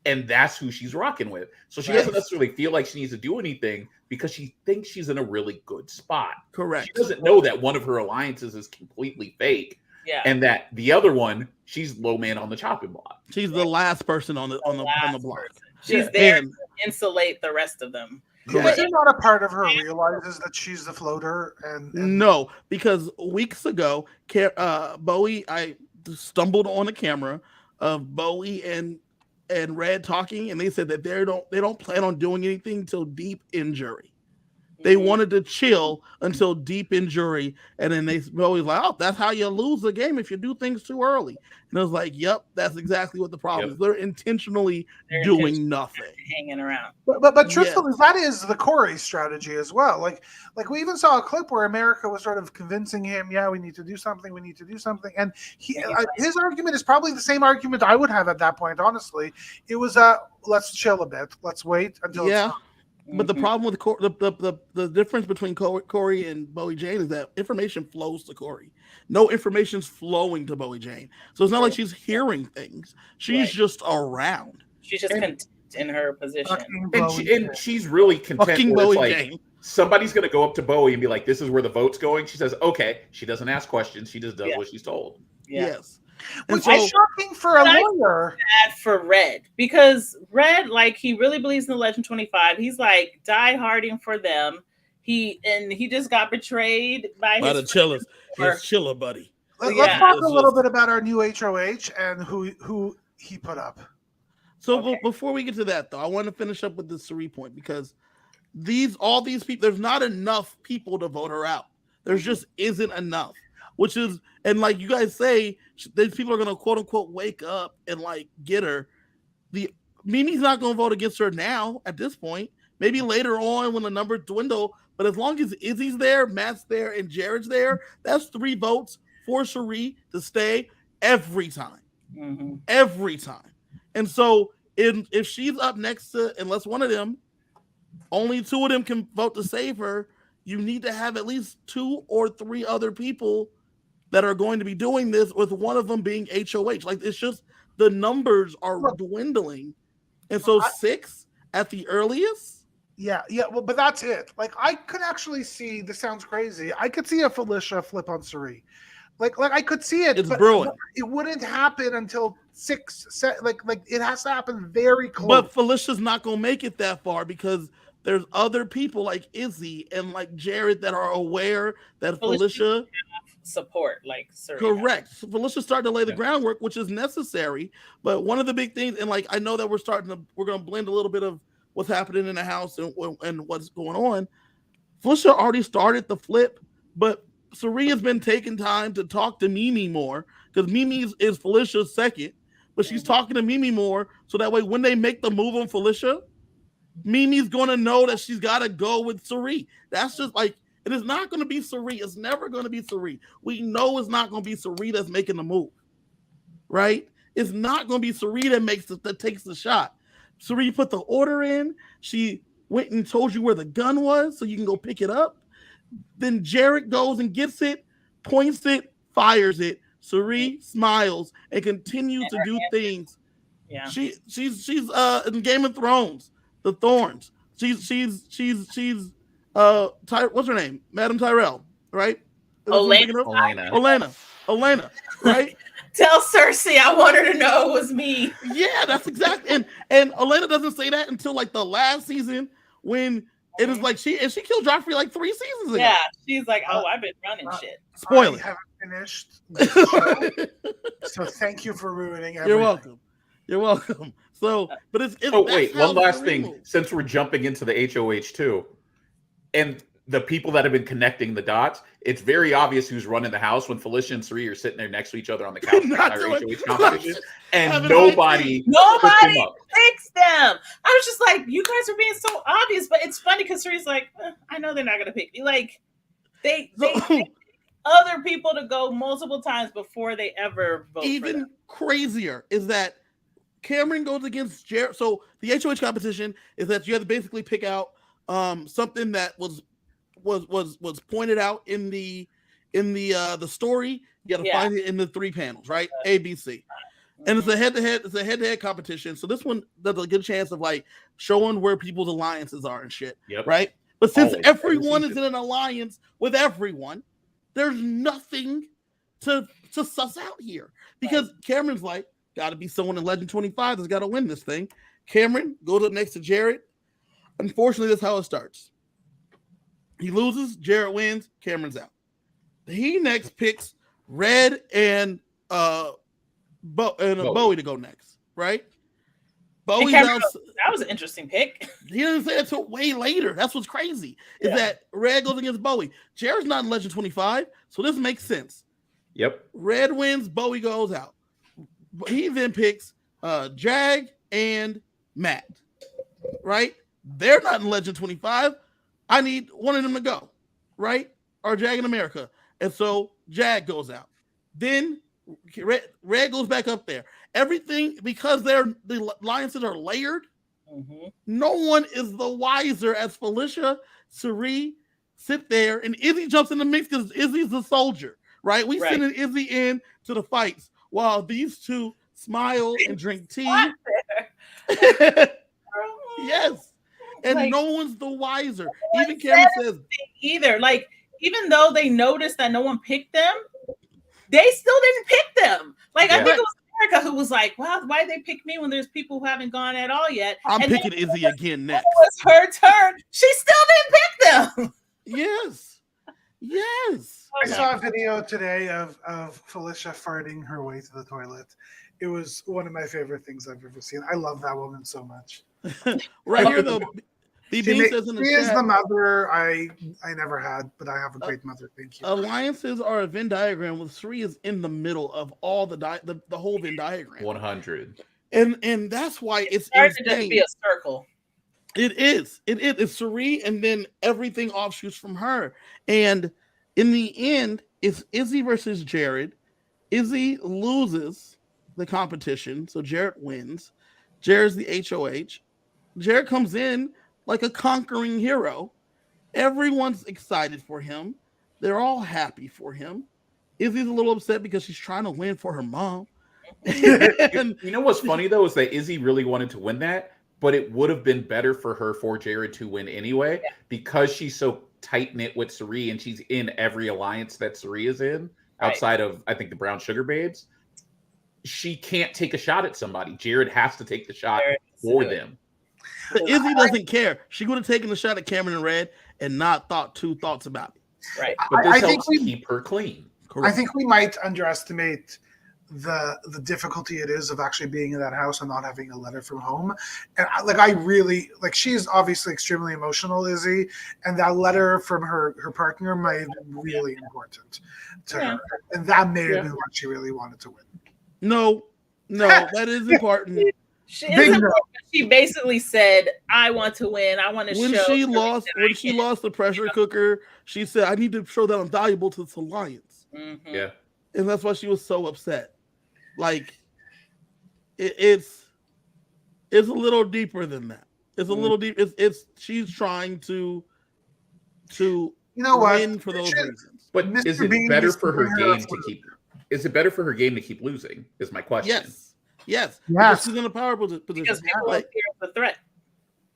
And that's who she's rocking with. So she doesn't necessarily feel like she needs to do anything because she thinks she's in a really good spot. Correct. She doesn't know that one of her alliances is completely fake. Yeah. And that the other one, she's low man on the chopping block. She's the last person on the block. Person. She's there to insulate the rest of them. But not a part of her realizes that she's the floater, and no, because weeks ago, Bowie, I stumbled on a camera of Bowie and Red talking, and they said that they don't plan on doing anything till deep in jury. They wanted to chill until deep in jury, and then they always like, "Oh, that's how you lose the game if you do things too early." And I was like, "Yep, that's exactly what the problem is. They're intentionally doing nothing, hanging around." But truthfully, that is the Corey strategy as well. Like we even saw a clip where America was sort of convincing him, "Yeah, we need to do something. We need to do something." And his argument is probably the same argument I would have at that point. Honestly, it was, "Let's chill a bit. Let's wait until." Yeah. But the problem with the difference between Corey and Bowie Jane is that information flows to Corey. No information's flowing to Bowie Jane. So it's not like she's hearing things. She's just around. She's just content in her position. And she's really content where it's like somebody's going to go up to Bowie and be like, "This is where the vote's going." She says, "Okay." She doesn't ask questions. She just does what she's told. Yes. Which is shocking for a lawyer. Bad for Red, because Red, like, he really believes in the Legend 25. He's like die-harding for them. He just got betrayed by the chillers. His chiller buddy. Let's talk a little bit about our new HoH and who he put up. So before we get to that, though, I want to finish up with the Suri point, because all these people, there's not enough people to vote her out. There just isn't enough. Which is, and like you guys say, these people are going to quote unquote wake up and like get her. Mimi's not going to vote against her now at this point. Maybe later on when the numbers dwindle. But as long as Izzy's there, Matt's there, and Jared's there, that's 3 votes for Suri to stay every time. Mm-hmm. Every time. And so if she's up next to, unless one of them, only 2 of them can vote to save her, you need to have at least 2 or 3 other people that are going to be doing this, with one of them being HoH. Like, it's just the numbers are dwindling. And so 6 at the earliest. Yeah. Well, but that's it. Like, I could actually see, this sounds crazy, I could see a Felicia flip on Suri. Like I could see it. It's brewing. It wouldn't happen until 6. Like it has to happen very close. But Felicia's not going to make it that far, because there's other people like Izzy and like Jared that are aware that Felicia support, like Suri. Correct. So Felicia's starting to lay the groundwork, which is necessary. But one of the big things, and like I know that we're going to blend a little bit of what's happening in the house and what's going on. Felicia already started the flip, but Suri has been taking time to talk to Mimi more, because Mimi is Felicia's second, but she's talking to Mimi more, so that way when they make the move on Felicia, Mimi's going to know that she's got to go with Suri. That's just like, it is not going to be Suri. It's never going to be Suri. We know it's not going to be Suri that's making the move, right? It's not going to be Suri that takes the shot. Suri put the order in. She went and told you where the gun was so you can go pick it up. Then Jared goes and gets it, points it, fires it. Suri smiles and continues to do things. Yeah. She's in Game of Thrones, the Thorns. She's what's her name? Madam Tyrell, right? Olena. Olena, right? Tell Cersei I want her to know it was me. Yeah, that's exactly. And Elena doesn't say that until like the last season when it is like she killed Joffrey like 3 seasons ago. Yeah, she's like, oh, I've been running shit. Spoiler. I haven't finished this show, so thank you for ruining everything. You're welcome. So, but it's oh wait, one last thing. Since we're jumping into the HoH too, and the people that have been connecting the dots, it's very obvious who's running the house when Felicia and Suri are sitting there next to each other on the couch HoH competition, and nobody picks them. I was just like, you guys are being so obvious, but it's funny because Suri's like, I know they're not gonna pick me. Like they pick other people to go multiple times before they ever vote. Even crazier is that Cameron goes against Jared. So the HoH competition is that you have to basically pick out something that was pointed out in the story. You got to find it in the 3 panels, right? A, B, C. And it's a head-to-head competition. So this one does a good chance of like showing where people's alliances are and shit, right? But since everyone is in an alliance with everyone, there's nothing to suss out here because Cameron's like, got to be someone in Legend 25 that's got to win this thing. Cameron goes up next to Jared. Unfortunately, that's how it starts. He loses, Jared wins, Cameron's out. He next picks Red and Bowie to go next, right? Bowie's out. That was an interesting pick. He didn't say that until way later. That's what's crazy. Is that Red goes against Bowie. Jared's not in Legend 25, so this makes sense. Yep. Red wins, Bowie goes out. He then picks Jag and Matt, right? They're not in Legend 25. I need one of them to go, right? Or Jag in America. And so Jag goes out. Then Red goes back up there. Everything, because the alliances are layered, no one is the wiser as Felicia, Suri sit there, and Izzy jumps in the mix because Izzy's the soldier, right? We sending Izzy in to the fights while these two smile and drink tea. Yes. And like, no one's the wiser. Even Cameron says either. Like, even though they noticed that no one picked them, they still didn't pick them. Like, I think it was Erica who was like, "Wow, why did they pick me when there's people who haven't gone at all yet?" I'm picking Izzy again next. It was her turn. She still didn't pick them. Yes. I saw a video today of Felicia farting her way to the toilet. It was one of my favorite things I've ever seen. I love that woman so much. Right here, though. She is the mother I never had, but I have a great mother. Thank you. Alliances are a Venn diagram with Suri is in the middle of all the whole Venn diagram. 100. And that's why it's starting to just be a circle. It is. It's Suri, and then everything offshoots from her. And in the end, it's Izzy versus Jared. Izzy loses the competition, so Jared wins. Jared's the HoH. Jared comes in like a conquering hero. Everyone's excited for him. They're all happy for him. Izzy's a little upset because she's trying to win for her mom. You know what's funny, though, is that Izzy really wanted to win that, but it would have been better for her for Jared to win anyway, because she's so tight-knit with Suri, and she's in every alliance that Suri is in, outside of, I think, the Brown Sugar Babes. She can't take a shot at somebody. Jared has to take the shot for them. But Izzy doesn't care. She would have taken the shot at Cameron and Red and not thought 2 thoughts about it. Right. But this helps keep her clean. Correct. I think we might underestimate the difficulty it is of actually being in that house and not having a letter from home. And I really she's obviously extremely emotional, Izzy, and that letter from her partner might have been really important to her. And that may have been what she really wanted to win. No, that is important. She basically said, "I want to win. I want to show." When she lost the pressure cooker, she said, "I need to show that I'm valuable to this alliance." Mm-hmm. Yeah, and that's why she was so upset. Like, it's a little deeper than that. It's a little deep. It's she's trying to win for those reasons. But is it better for her game to keep? Is it better for her game to keep losing? Is my question. Yes. Because she's in a powerful position. Because people don't fear the threat.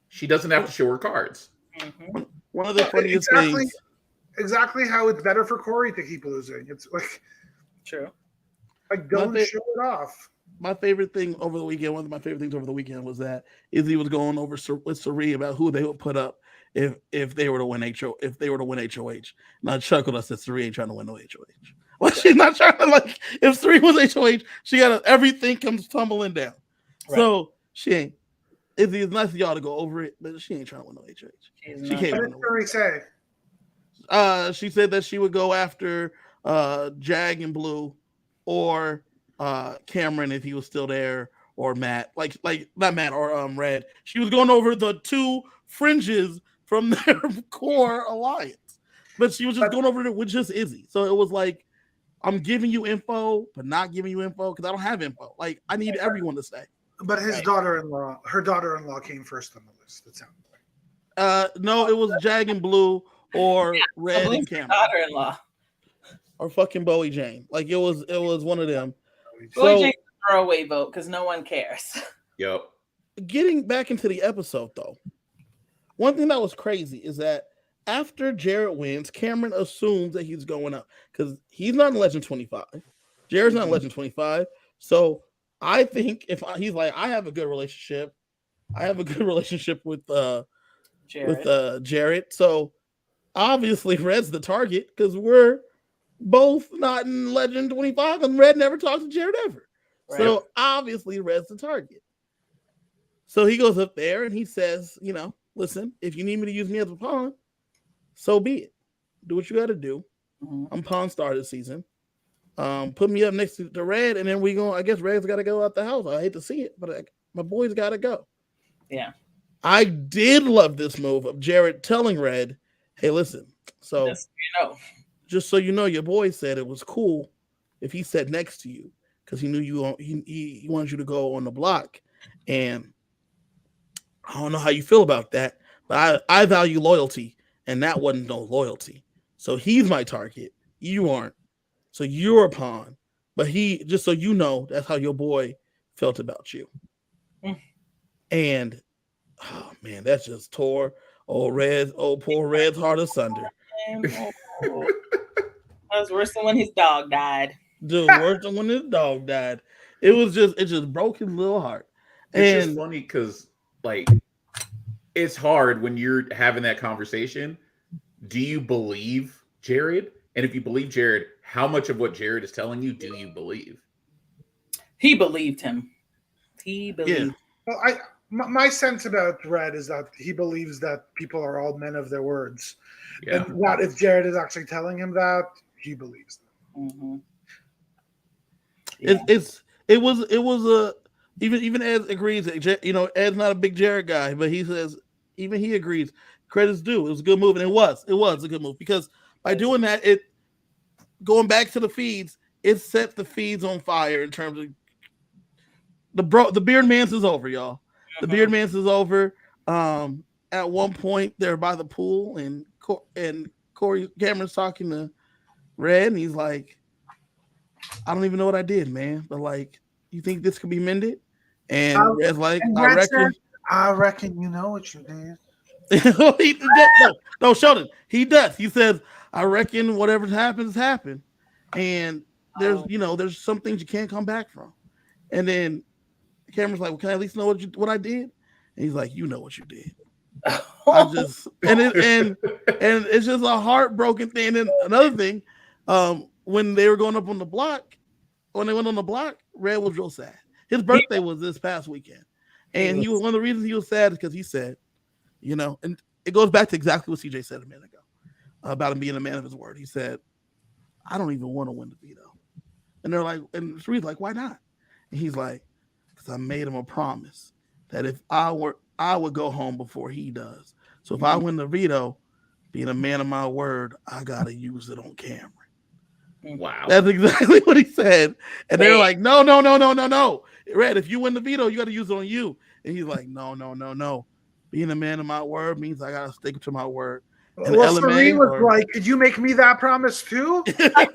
She doesn't have to show her cards. Mm-hmm. one of the funniest things. Exactly how it's better for Corey to keep losing. It's like True. Like don't show it off. My favorite thing over the weekend, one of my favorite things over the weekend was that Izzy was going over with Sari about who they would put up if they were to win HoH. And I chuckled. I said, Sari ain't trying to win no HoH. Well, she's not trying to, like, if Sari was HoH, she got everything comes tumbling down. Right. So she ain't. It's nice of y'all to go over it, but she ain't trying to win no HoH. She can't win. What did Sari say? She said that she would go after Jag and Blue, or Cameron if he was still there, or Matt, like not Matt, or Red. She was going over the two fringes from their core alliance, but she was just going over it with just Izzy. So it was like, I'm giving you info, but not giving you info because I don't have info. Like, I need everyone to stay. But her daughter-in-law came first on the list. It sounded like. No, it was Jag and Blue, or Red and Cameron. Daughter-in-law, or fucking Bowie Jane. Like, it was one of them. Bowie Jane's a throwaway vote because no one cares. Yep. Getting back into the episode, though, one thing that was crazy is that after Jared wins, Cameron assumes that he's going up because he's not in Legend 25. Jared's not in Legend 25. So I think he's like, I have a good relationship. With Jared. So obviously Red's the target because we're both not in Legend 25 and Red never talks to Jared ever. Right. So obviously Red's the target. So he goes up there and he says, listen, if you need me to use me as a pawn, so be it. Do what you got to do. Mm-hmm. I'm pawn star this season. Put me up next to Red, and then I guess Red's got to go out the house. I hate to see it, but my boy's got to go. Yeah. I did love this move of Jared telling Red, hey, listen, so just so you know, your boy said it was cool if he sat next to you because he knew he wanted you to go on the block. And I don't know how you feel about that, but I value loyalty, and that wasn't no loyalty. So he's my target. You aren't. So you're a pawn. But he, just so you know, that's how your boy felt about you. And oh man, that's just tore poor Red's heart asunder. That was worse than when his dog died. Dude, worse than when his dog died. It just broke his little heart. It's just funny because, like, it's hard when you're having that conversation. Do you believe Jared? And if you believe Jared, how much of what Jared is telling you do you believe? He believed him. He believed. Yeah. Well, my sense about Red is that he believes that people are all men of their words. Yeah. And that if Jared is actually telling him that, he believes them. Mm-hmm. Yeah. It was a even Ed agrees that, Ed's not a big Jared guy, but he says even he agrees. Credit's due. It was a good move, and it was a good move because by doing that, it going back to the feeds, it set the feeds on fire in terms of the Beard Mance is over, y'all. The Beard Mance is over. At one point, they're by the pool, and Corey Cameron's talking to Red, and he's like, I don't even know what I did, man. But, like, you think this could be mended? And Red's like, I reckon you know what you did. No, Sheldon. He does. He says, I reckon whatever happens, happened. And there's some things you can't come back from. And then Cameron's like, well, can I at least know what I did? And he's like, you know what you did. And it's just a heartbroken thing. And then another thing, when they were going up on the block, when they went on the block, Red was real sad. His birthday was this past weekend. And one of the reasons he was sad is because he said, and it goes back to exactly what CJ said a minute ago about him being a man of his word. He said, I don't even want to win the veto. And they're like, and Sari's like, why not? And he's like, because I made him a promise that if I would go home before he does. So if I win the veto, being a man of my word, I got to use it on camera. Wow. That's exactly what he said. And they're like, no. Red, if you win the veto, you got to use it on you. And he's like, no. Being a man of my word means I got to stick to my word. And Sari was like, did you make me that promise too? Make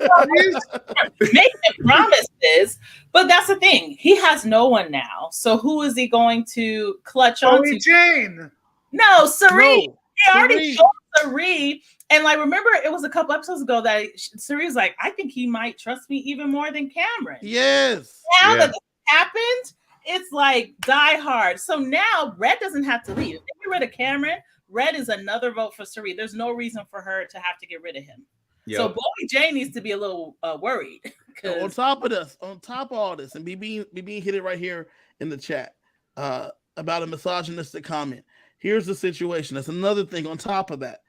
promises, but that's the thing. He has no one now. So who is he going to clutch on to? Jane. No, Sari. He already told Sari, and like remember, it was a couple episodes ago that Sari was like, "I think he might trust me even more than Cameron." Yes. Now that this happened, it's like die hard. So now Red doesn't have to leave. If they get rid of Cameron, Red is another vote for Sari. There's no reason for her to have to get rid of him. Yep. So Bowie J needs to be a little worried. On top of all this, and BB hit it right here in the chat about a misogynistic comment. Here's the situation. That's another thing on top of that.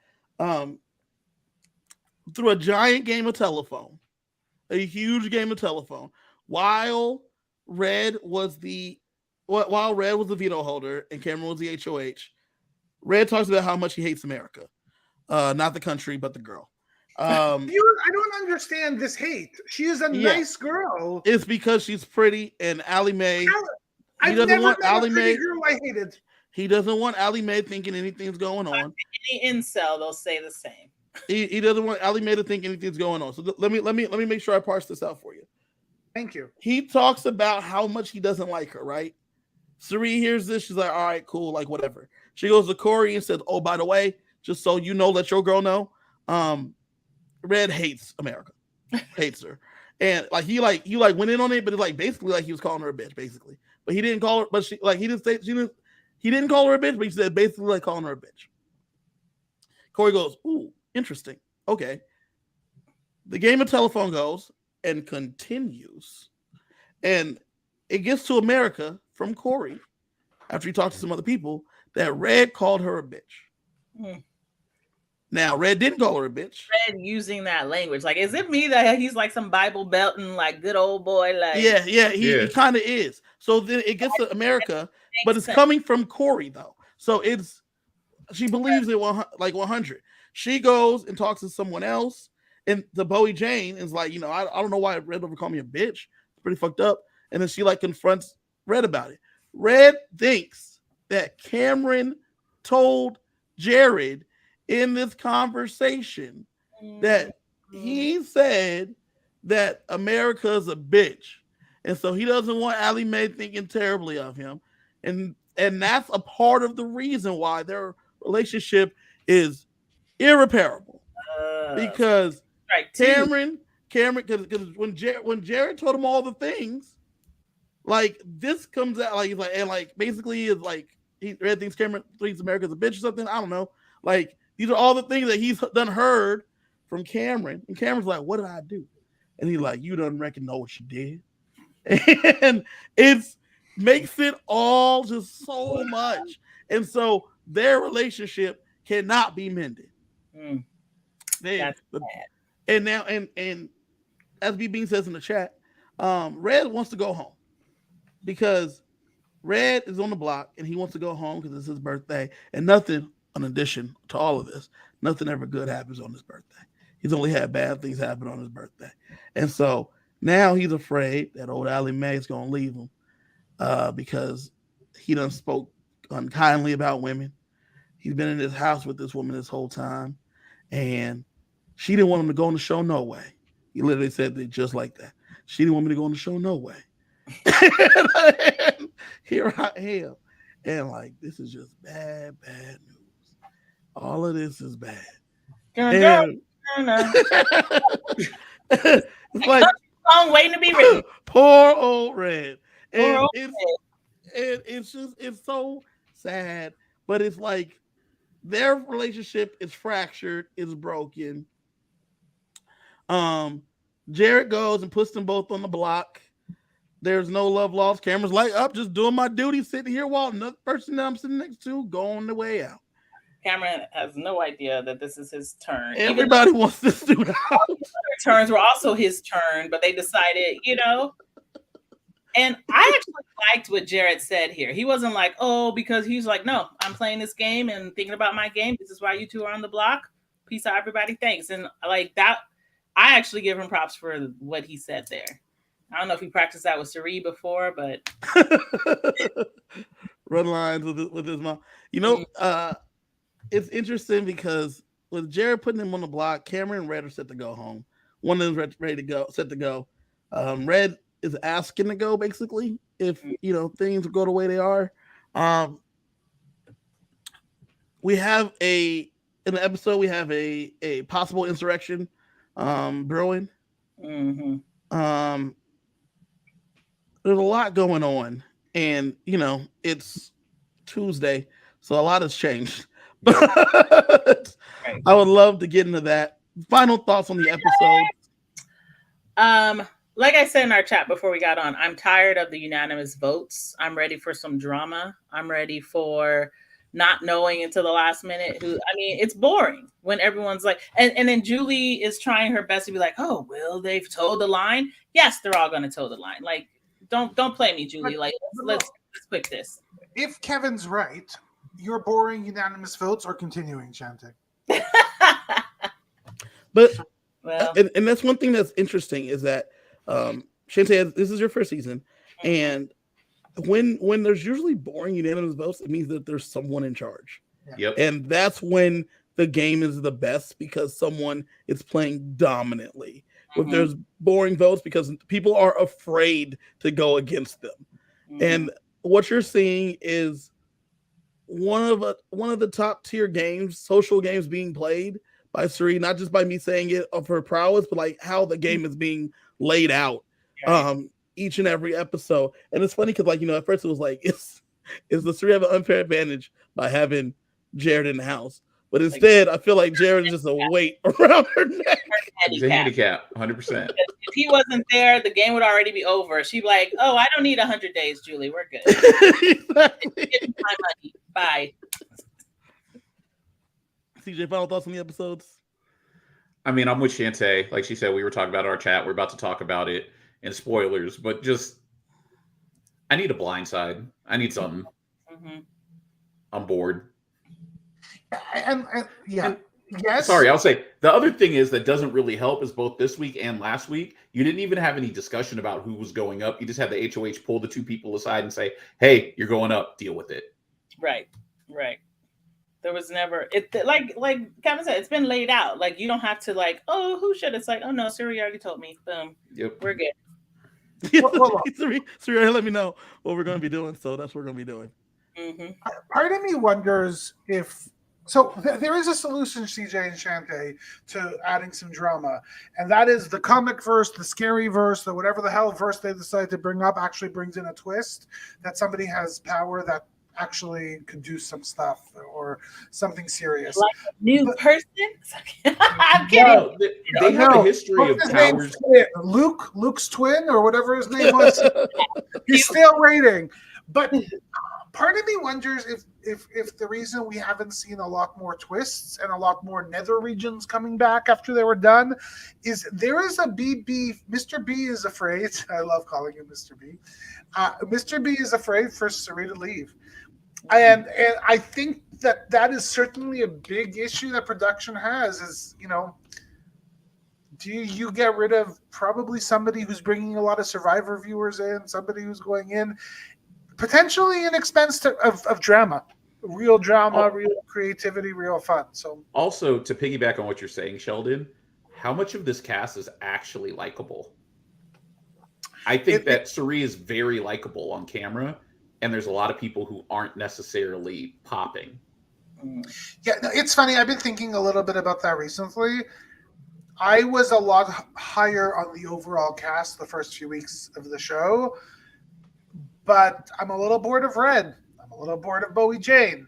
Through a giant game of telephone, a huge game of telephone, while Red was the veto holder and Cameron was the HoH, Red talks about how much he hates America. Not the country, but the girl. I don't understand this hate. She is a nice girl. It's because she's pretty, and Allie Mae. He doesn't want Allie Mae. Girl I hated. He doesn't want Allie Mae thinking anything's going on. Any incel, they'll say the same. He doesn't want Allie Mae to think anything's going on. So let me make sure I parse this out for you. Thank you. He talks about how much he doesn't like her, right? Sari hears this. She's like, all right, cool, like whatever. She goes to Corey and says, oh, by the way, just so you know, let your girl know, Red hates America, hates her, and like he went in on it, but it's like basically like he was calling her a bitch, basically. But he didn't call her. But he didn't call her a bitch, but he said basically like calling her a bitch. Corey goes, ooh, interesting. Okay. The game of telephone goes and continues, and it gets to America from Corey after he talked to some other people that Red called her a bitch. Mm. Now, Red didn't call her a bitch. Red using that language. Like, is it me that he's like some Bible belting, like good old boy? Like, he kind of is. So then it gets to America, but it's coming from Corey, though. So she believes it like 100. She goes and talks to someone else, and the Bowie Jane is like, I don't know why Red ever called me a bitch. It's pretty fucked up. And then she like confronts Red about it. Red thinks that Cameron told Jared in this conversation that he said that America's a bitch. And so he doesn't want Allie Mae thinking terribly of him. And that's a part of the reason why their relationship is irreparable. Because Cameron, because when Jared told him all the things, like this comes out like he's like, and like basically is like Red thinks Cameron thinks America's a bitch or something. I don't know. Like these are all the things that he's done heard from Cameron, and Cameron's like, "What did I do?" And he's like, "You don't reckon know what you did," and it makes it all just so much, and so their relationship cannot be mended. That's bad. And now, and as B Bean says in the chat, Red wants to go home because Red is on the block and he wants to go home because it's his birthday, and nothing. In addition to all of this, nothing ever good happens on his birthday. He's only had bad things happen on his birthday. And so now he's afraid that old Allie Mae is going to leave him because he done spoke unkindly about women. He's been in his house with this woman this whole time, and she didn't want him to go on the show no way. He literally said that just like that. She didn't want me to go on the show no way. And here I am. And like, this is just bad news. All of this is bad. It's like song waiting to be written. Poor old Red. And it's so sad. But it's like their relationship is fractured, is broken. Jared goes and puts them both on the block. There's no love lost. Cameron's like, I'm just doing my duty, sitting here while another person that I'm sitting next to going the way out. Cameron has no idea that this is his turn. Everybody wants this dude out. Turns were also his turn, but they decided, And I actually liked what Jared said here. He wasn't like, oh, because he's like, no, I'm playing this game and thinking about my game. This is why you two are on the block. Peace out, everybody. Thanks. And like that, I actually give him props for what he said there. I don't know if he practiced that with Sari before, but run lines with his mom. It's interesting because with Jared putting him on the block, Cameron and Red are set to go home. One of them ready to go, set to go. Red is asking to go basically if things go the way they are. We have a in the episode we have a possible insurrection brewing. Mm-hmm. There's a lot going on, and it's Tuesday, so a lot has changed. But Right. I would love to get into that. Final thoughts on the episode. Like I said in our chat before we got on, I'm tired of the unanimous votes. I'm ready for some drama. I'm ready for not knowing until the last minute it's boring when everyone's like, and then Julie is trying her best to be like, oh, well, they've told the line. Yes, they're all going to toe the line. Like, don't play me, Julie. Like, let's pick this. If Kevin's right, you're boring unanimous votes or continuing, Chantae. But well, and that's one thing that's interesting is that Chantae, this is your first season, and when there's usually boring unanimous votes, it means that there's someone in charge. Yep. And that's when the game is the best because someone is playing dominantly. If there's boring votes because people are afraid to go against them. And what you're seeing is one of the top tier games, social games being played by Cirie, not just by me saying it of her prowess, but like how the game is being laid out each and every episode. And it's funny because at first it was like, is the Cirie have an unfair advantage by having Jared in the house? But instead, I feel like Jared is just a weight around her neck. He's a handicap, 100%. If he wasn't there, the game would already be over. She'd be like, oh, I don't need 100 days, Julie. We're good. Exactly. Give me my money. Bye. CJ, final thoughts on the episodes? I mean, I'm with Chantae. Like she said, we were talking about our chat. We're about to talk about it in spoilers, but just I need a blind side. I need something. I'm bored. And yes. Sorry, I'll say the other thing is that doesn't really help is both this week and last week, you didn't even have any discussion about who was going up. You just had the HoH pull the two people aside and say, hey, you're going up, deal with it. Right. There was never like Kevin said, it's been laid out. Like you don't have to like, oh, who should? It's like, oh no, Cirie already told me. Boom. Yep. We're good. Cirie, let me know what we're going to be doing. So that's what we're going to be doing. Part of me wonders if there is a solution, CJ and Chantae, to adding some drama, and that is the comic verse, the scary verse, the whatever the hell verse they decide to bring up actually brings in a twist that somebody has power that actually could do some stuff or something serious. Like a new person? I'm kidding. No, they have a history of powers. Luke's twin or whatever his name was. He's still waiting. But part of me wonders if the reason we haven't seen a lot more twists and a lot more nether regions coming back after they were done is there is a BB. Mr. B is afraid. I love calling him Mr. B. Mr. B is afraid for Cirie to leave. And I think that is certainly a big issue that production has is, do you get rid of probably somebody who's bringing a lot of Survivor viewers in, somebody who's going in, potentially an expense of drama, real drama, real creativity, real fun. So also to piggyback on what you're saying, Sheldon, how much of this cast is actually likable? I think that Cirie is very likable on camera. And there's a lot of people who aren't necessarily popping. Yeah, no, it's funny. I've been thinking a little bit about that recently. I was a lot higher on the overall cast the first few weeks of the show, but I'm a little bored of Red. I'm a little bored of Bowie Jane.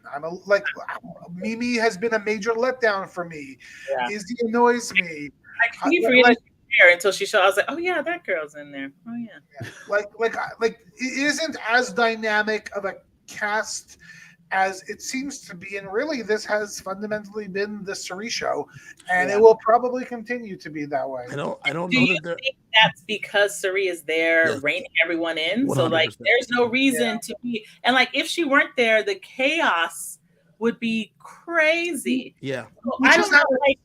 Mimi has been a major letdown for me. Yeah. Izzy annoys me. I keep forgetting there until she showed. I was like, oh yeah, that girl's in there. Oh yeah. Like it isn't as dynamic of a cast as it seems to be, and really this has fundamentally been the Cirie show, and it will probably continue to be that way. I don't know you think that's because Cirie is there reining everyone in? 100%. So like there's no reason to be, and like if she weren't there, the chaos would be crazy. Yeah. So I don't know, like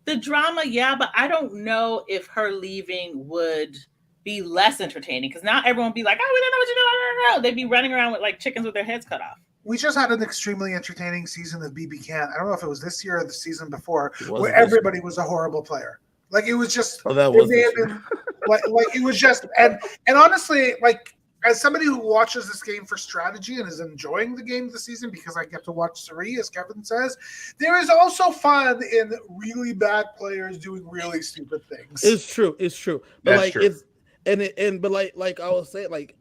the drama, but I don't know if her leaving would be less entertaining because now everyone would be like, oh, we don't know what you're doing. No. They'd be running around with like chickens with their heads cut off. We just had an extremely entertaining season of BB Can. I don't know if it was this year or the season before, where everybody was a horrible player. Like it was just, that was like it was just, and honestly, like as somebody who watches this game for strategy and is enjoying the game this season because I get to watch Suri, as Kevin says, there is also fun in really bad players doing really stupid things. It's true. But That's like true. it's but like I was saying, like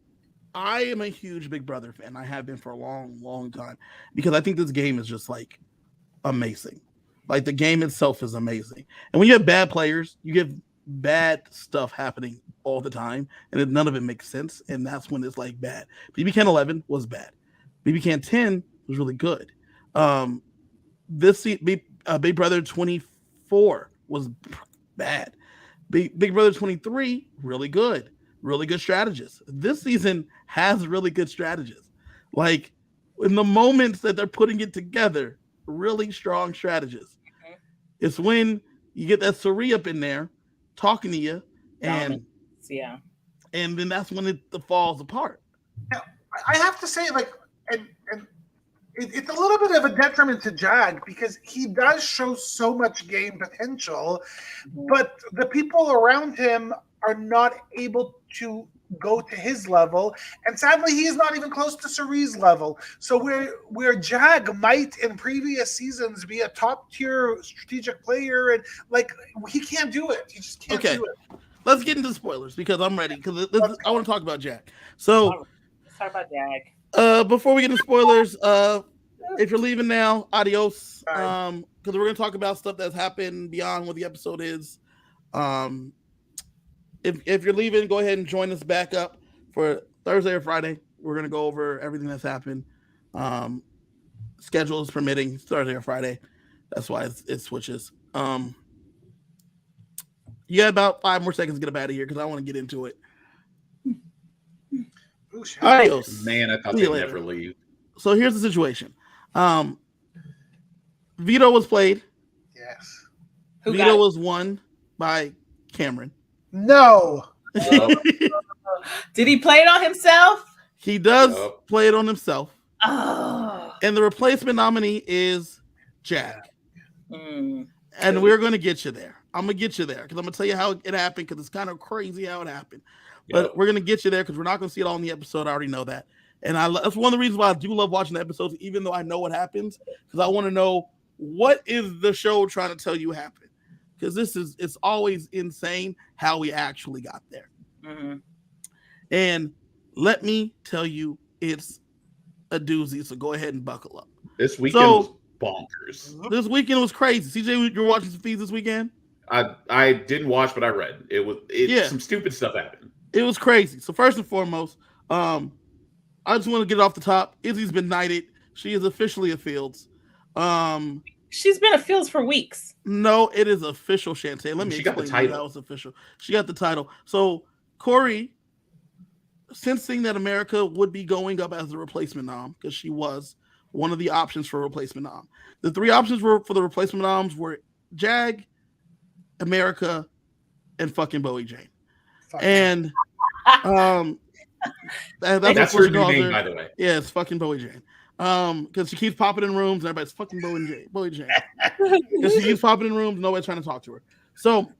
I am a huge Big Brother fan. I have been for a long time because I think this game is just like amazing. Like the game itself is amazing. And when you have bad players, you get bad stuff happening all the time, and none of it makes sense. And that's when it's like bad. BB Can 11 was bad. BB Can 10 was really good. Big Brother 24 was bad. Big Brother 23 really good strategists. This season has really good strategists. Like in the moments that they're putting it together, really strong strategists. Mhm. It's when you get that Suri up in there talking to you, and Yeah. and then that's when it falls apart. Now, I have to say, like, and it's a little bit of a detriment to Jag because he does show so much game potential, but the people around him are not able to go to his level, and sadly, he is not even close to Suri's level. So where Jag might in previous seasons be a top tier strategic player, and like he can't do it. He just can't do it. Let's get into spoilers because I'm ready because I want to talk about Jack. So let's talk about Jag. Before we get into spoilers, if you're leaving now, adios. Because we're gonna talk about stuff that's happened beyond what the episode is. If you're leaving, go ahead and join us back up for Thursday or Friday. We're gonna go over everything that's happened. Schedules permitting, Thursday or Friday. That's why it switches. You got about 5 more seconds to get up out of here because I want to get into it. Adios. Man, I thought they'd never leave. So here's the situation. Veto was played. Yes. Veto was won by Cameron. No. Did he play it on himself? He does play it on himself. Oh. And the replacement nominee is Jack. And we're going to get you there. I'm going to get you there because I'm going to tell you how it happened because it's kind of crazy how it happened. But we're going to get you there because we're not going to see it all in the episode. I already know that. And that's one of the reasons why I do love watching the episodes, even though I know what happens, because I want to know what is the show trying to tell you happened. Because it's always insane how we actually got there. Mm-hmm. And let me tell you, it's a doozy. So go ahead and buckle up. This weekend was bonkers. This weekend was crazy. CJ, you're watching some feeds this weekend? I didn't watch, but I read. Some stupid stuff happened. It was crazy. So first and foremost, I just want to get it off the top. Izzy's been knighted. She is officially a Fields. She's been a Fields for weeks. No, it is official, Chantae. Let me explain got the title. That was official. She got the title. So Corey, sensing that America would be going up as the replacement nom, because she was one of the options for replacement nom. The 3 options for the replacement noms were Jag, America, and fucking Bowie Jane. And that's her new name, by the way. Yeah, it's fucking Bowie Jane. Because she keeps popping in rooms and everybody's fucking Bowie Jane. Because she keeps popping in rooms, nobody's trying to talk to her. So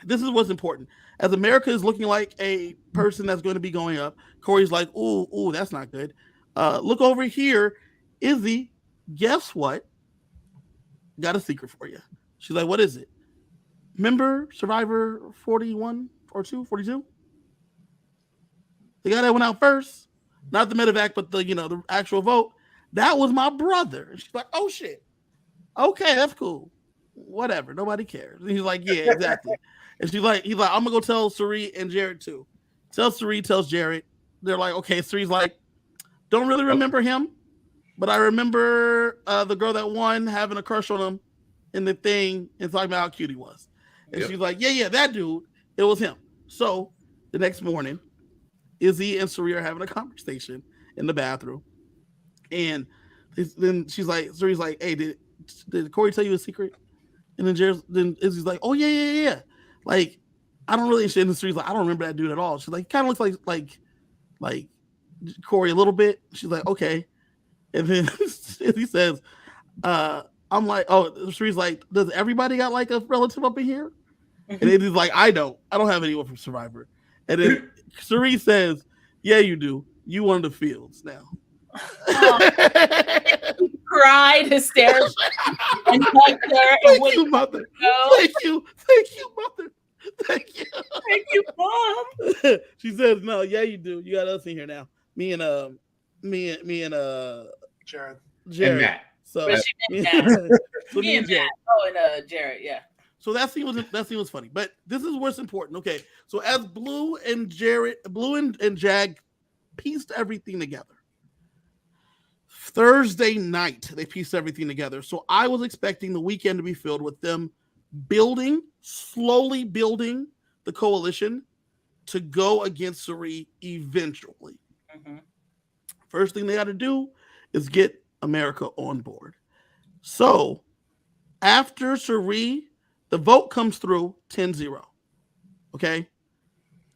this is what's important. As America is looking like a person that's going to be going up, Corey's like, ooh, that's not good. Look over here, Izzy. Guess what? Got a secret for you. She's like, what is it? Remember Survivor 41 or 42? The guy that went out first, not the medevac, but the actual vote. That was my brother. And she's like, oh shit. Okay, that's cool. Whatever. Nobody cares. And he's like, yeah, exactly. And he's like, I'm gonna go tell Suri and Jared too. Tells Suri, tells Jared. They're like, okay. Suri's like, don't really remember him, but I remember the girl that won having a crush on him in the thing and talking about how cute he was. And she's like, yeah, that dude. It was him. So the next morning, Izzy and Suri are having a conversation in the bathroom. And then Suri's like, hey, did Corey tell you a secret? And then Izzy's like, oh, yeah. Like, I don't really understand. And Suri's like, I don't remember that dude at all. She's like, kind of looks like Corey a little bit. She's like, okay. And then Izzy says, I'm like, oh, Suri's like, does everybody got like a relative up in here? And Izzy's like, I don't have anyone from Survivor. And then Suri says, Yeah, you do. You won the fields now. Oh, cried hysterically and hugged her and Thank wouldn't you, mother. go. Thank you. Thank you, mother. Thank you. Thank you, mom. She says, no, yeah, you do. You got us in here now. Me and Jared. And Jared. Matt. So But she me, meant Matt. so Me and Jared. Matt. Oh, and Jared, yeah. So that scene was funny. But this is what's important. Okay. So as Blue and Jag pieced everything together. Thursday night, they pieced everything together. So I was expecting the weekend to be filled with them slowly building the coalition to go against Suri eventually. Mm-hmm. First thing they got to do is get America on board. So after Suri, the vote comes through 10-0. Okay.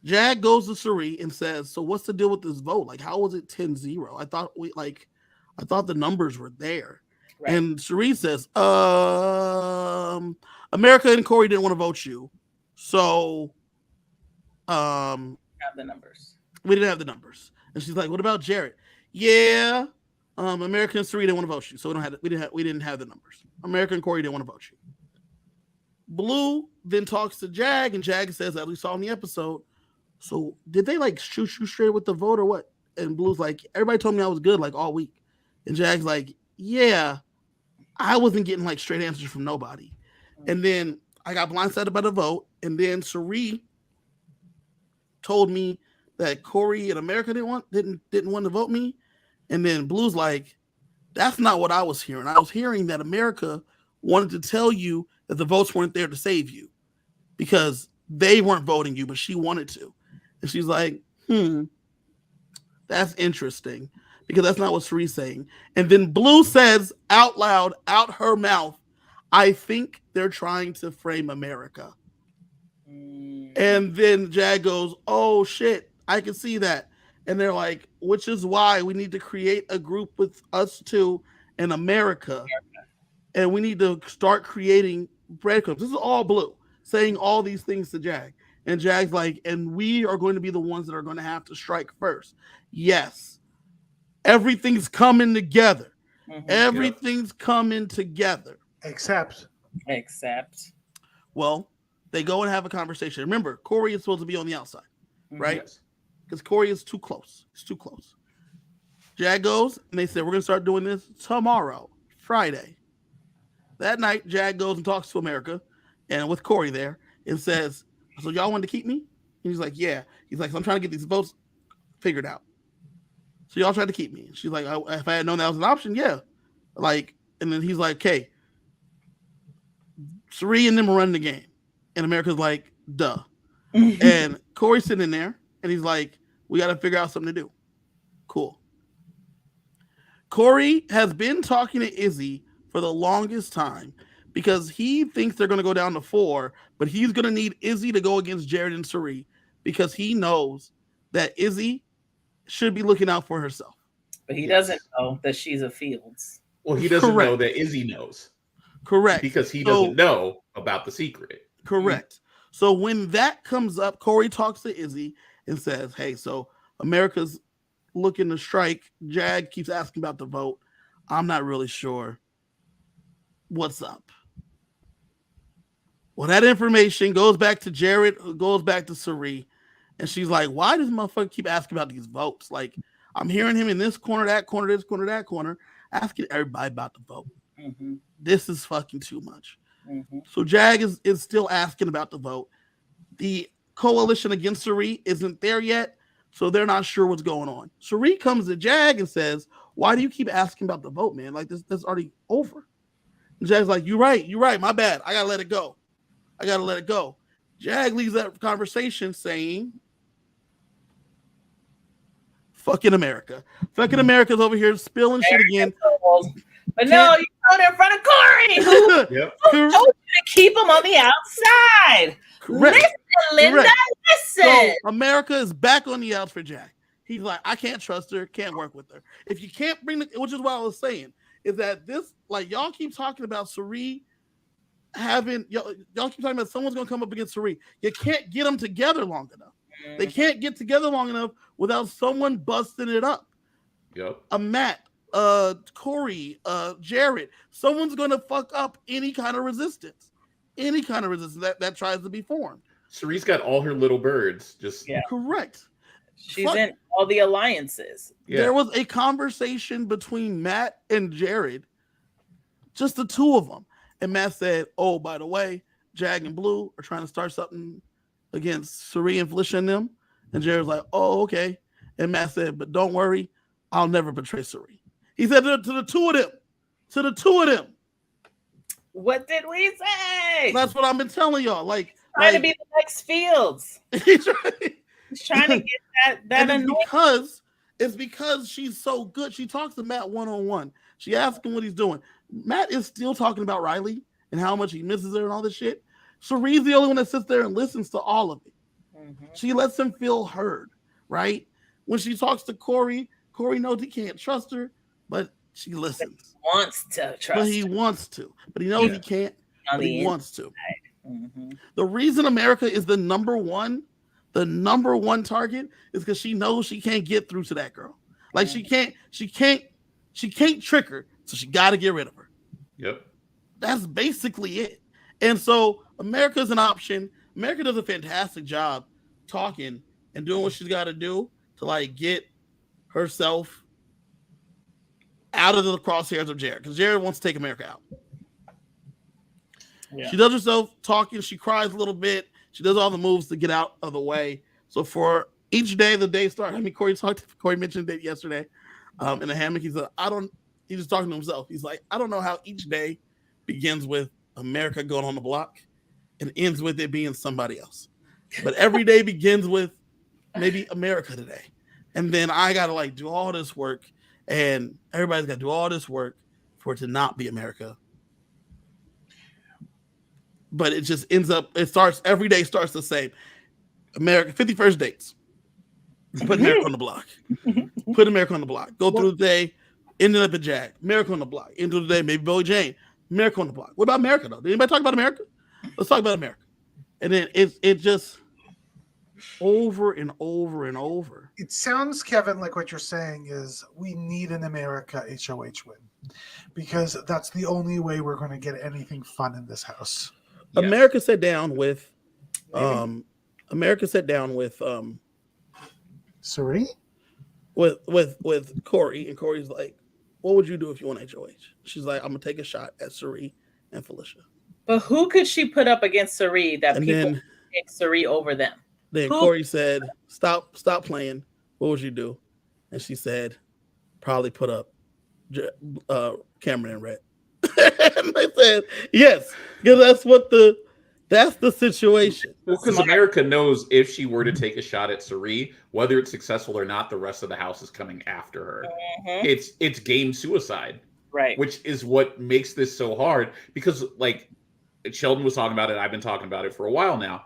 Jag goes to Suri and says, so what's the deal with this vote? Like, how was it 10-0? I thought the numbers were there. Right. And Suri says, America and Corey didn't want to vote you. So have the numbers. We didn't have the numbers. And she's like, what about Jared? Yeah. America and Suri didn't want to vote you. So we didn't have the numbers. America and Corey didn't want to vote you. Blue then talks to Jag, and Jag says, as we saw in the episode, so did they like shoot you straight with the vote or what? And Blue's like, everybody told me I was good like all week. And Jag's like, yeah, I wasn't getting like straight answers from nobody. And then I got blindsided by the vote. And then Suri told me that Corey and America didn't want to vote me. And then Blue's like, that's not what I was hearing. I was hearing that America wanted to tell you that the votes weren't there to save you because they weren't voting you, but she wanted to. And she's like, that's interesting because that's not what Suri's saying. And then Blue says out loud, out her mouth, I think they're trying to frame America. And then Jag goes, oh shit, I can see that. And they're like, which is why we need to create a group with us two in America. And we need to start creating breadcrumbs. This is all Blue saying all these things to Jag. And Jag's like, and we are going to be the ones that are going to have to strike first. Yes. Everything's coming together. Mm-hmm. Everything's coming together. Except. Well, they go and have a conversation. Remember, Corey is supposed to be on the outside, right? Yes. Because Corey is too close. It's too close. Jag goes, and they said, we're going to start doing this tomorrow, Friday. That night, Jag goes and talks to America, and with Corey there, and says, so y'all wanted to keep me? And he's like, yeah. He's like, so I'm trying to get these votes figured out. So y'all tried to keep me. And she's like, if I had known that was an option, yeah. Like, and then he's like, okay. Suri and them are running the game. And America's like, duh. And Corey's sitting there, and he's like, we got to figure out something to do. Cool. Corey has been talking to Izzy for the longest time because he thinks they're going to go down to 4, but he's going to need Izzy to go against Jared and Suri because he knows that Izzy should be looking out for herself. But he doesn't know that she's a Fields. Well, he doesn't know that Izzy knows. Correct. Because he doesn't know about the secret. Correct. Mm-hmm. So when that comes up, Corey talks to Izzy and says, hey, so America's looking to strike. Jag keeps asking about the vote. I'm not really sure what's up. Well, that information goes back to Jared, goes back to Suri, and she's like, why does motherfucker keep asking about these votes? Like, I'm hearing him in this corner, that corner, this corner, that corner, asking everybody about the vote. Mm-hmm. This is fucking too much. Mm-hmm. So Jag is still asking about the vote. The coalition against Suri isn't there yet, so they're not sure what's going on. Suri comes to Jag and says, why do you keep asking about the vote, man? Like, this already over. And Jag's like, you're right, my bad. I gotta let it go. Jag leaves that conversation saying, fucking America. Fucking America's over here spilling shit again. But no, you throw it in front of Corey, who told you to keep him on the outside. Correct. Listen, Linda, listen. So America is back on the outs for Jack. He's like, I can't trust her, can't work with her. If you can't bring the, which is what I was saying, is that this, like, y'all keep talking about Suri y'all keep talking about someone's going to come up against Suri. You can't get them together long enough. They can't get together long enough without someone busting it up. Yep. A Matt, Corey, Jared. Someone's gonna fuck up any kind of resistance. Any kind of resistance that tries to be formed. Cerie's got all her little birds. Just correct. She's in all the alliances. Yeah. There was a conversation between Matt and Jared, just the two of them. And Matt said, "Oh, by the way, Jag and Blue are trying to start something against Cirie and Felicia and them." And Jared's like, "Oh, okay." And Matt said, "But don't worry, I'll never betray Cirie." He said to the two of them. To the two of them. What did we say? That's what I've been telling y'all. Like, trying to be the next Fields. He's trying to get that it's because she's so good. She talks to Matt one-on-one. She asks him what he's doing. Matt is still talking about Riley and how much he misses her and all this shit. Cerie's the only one that sits there and listens to all of it. Mm-hmm. She lets him feel heard, right? When she talks to Corey knows he can't trust her, but she listens. He wants to trust But he wants to. But he knows he can't. But he wants to. Mm-hmm. The reason America is the number one target is because she knows she can't get through to that girl. Like she can't trick her, so she got to get rid of her. Yep. That's basically it. And so America's an option. America does a fantastic job talking and doing what she's got to do to like get herself out of the crosshairs of Jared, because Jared wants to take America out. Yeah. She does herself talking. She cries a little bit. She does all the moves to get out of the way. So for each day, the day starts. I mean, Corey mentioned it yesterday in the hammock. He said, he's just talking to himself. He's like, I don't know how each day begins with America going on the block and ends with it being somebody else. But every day begins with maybe America today. And then I got to like do all this work, and everybody's got to do all this work for it to not be America. But it just ends up, every day starts the same. America, 51st dates. Put America on the block. Put America on the block. Go through the day, ending up at Jag. America on the block. End of the day, maybe Billie Jane. America on the block. What about America, though? Did anybody talk about America? Let's talk about America. And then it just over and over and over. It sounds, Kevin, like what you're saying is we need an America HoH win, because that's the only way we're going to get anything fun in this house. Yeah. America sat down with Cirie? With Corey, and Corey's like, what would you do if you won HoH? She's like, I'm gonna take a shot at Cirie and Felicia. But who could she put up against Cirie that people pick Cirie over them? Then Corey said, stop playing. What would you do? And she said, probably put up Cameron and Red. And they said, yes, because that's the situation. Well, because America knows if she were to take a shot at Cirie, whether it's successful or not, the rest of the house is coming after her. Mm-hmm. It's game suicide, right? Which is what makes this so hard, because like Sheldon was talking about it, I've been talking about it for a while now.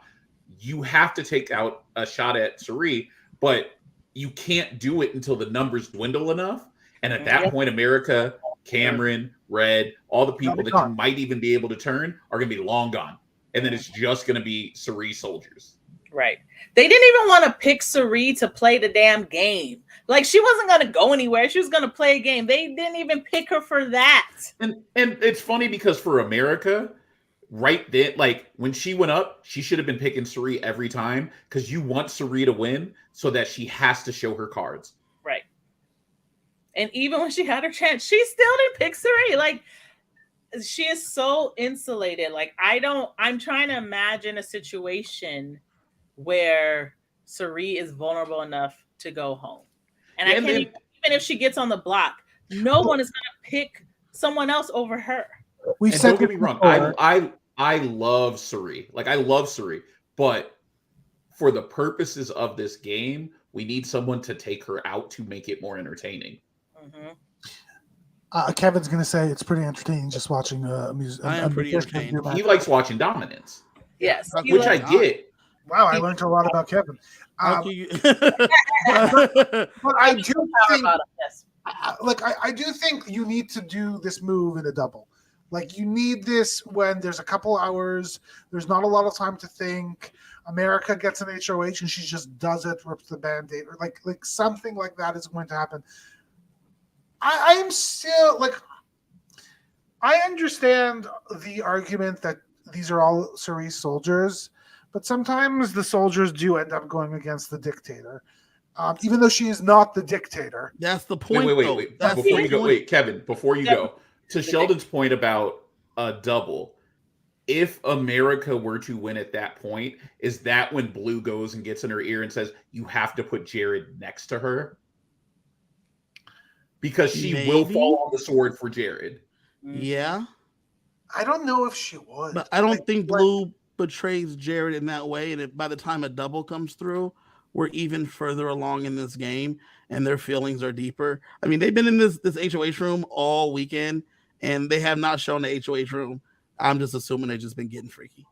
You have to take out a shot at Cirie, but you can't do it until the numbers dwindle enough. And at that point, America, Cameron, Red, all the people that you might even be able to turn are going to be long gone. And then it's just going to be Cirie soldiers. Right. They didn't even want to pick Cirie to play the damn game. Like, she wasn't going to go anywhere. She was going to play a game. They didn't even pick her for that. And it's funny because for America, right then, like when she went up, she should have been picking Cirie every time, because you want Cirie to win so that she has to show her cards. Right. And even when she had her chance, she still didn't pick Cirie. Like, she is so insulated. Like, I'm trying to imagine a situation where Cirie is vulnerable enough to go home. And I can't even if she gets on the block, no one is going to pick someone else over her. Don't get me wrong. I love Cirie. Like, I love Cirie. But for the purposes of this game, we need someone to take her out to make it more entertaining. Mm-hmm. Kevin's going to say it's pretty entertaining just watching music. I am pretty entertained. He likes watching dominance. Yes. Which I get. Wow, I learned a lot about Kevin. But I do think, I do think you need to do this move in a double. Like, you need this when there's a couple hours, there's not a lot of time to think. America gets an HOH and she just does it, rips the band-aid, or like something like that is going to happen. I'm still like, I understand the argument that these are all Cerise soldiers, but sometimes the soldiers do end up going against the dictator, even though she is not the dictator. That's the point. Wait. Before you go, Kevin, before you go, to Sheldon's point about a double, if America were to win at that point, is that when Blue goes and gets in her ear and says, you have to put Jared next to her? Because she will fall on the sword for Jared. Yeah. I don't know if she would. But I don't think Blue betrays Jared in that way. And by the time a double comes through, we're even further along in this game and their feelings are deeper. I mean, they've been in this HOH room all weekend and they have not shown the HOH room. I'm just assuming they've just been getting freaky.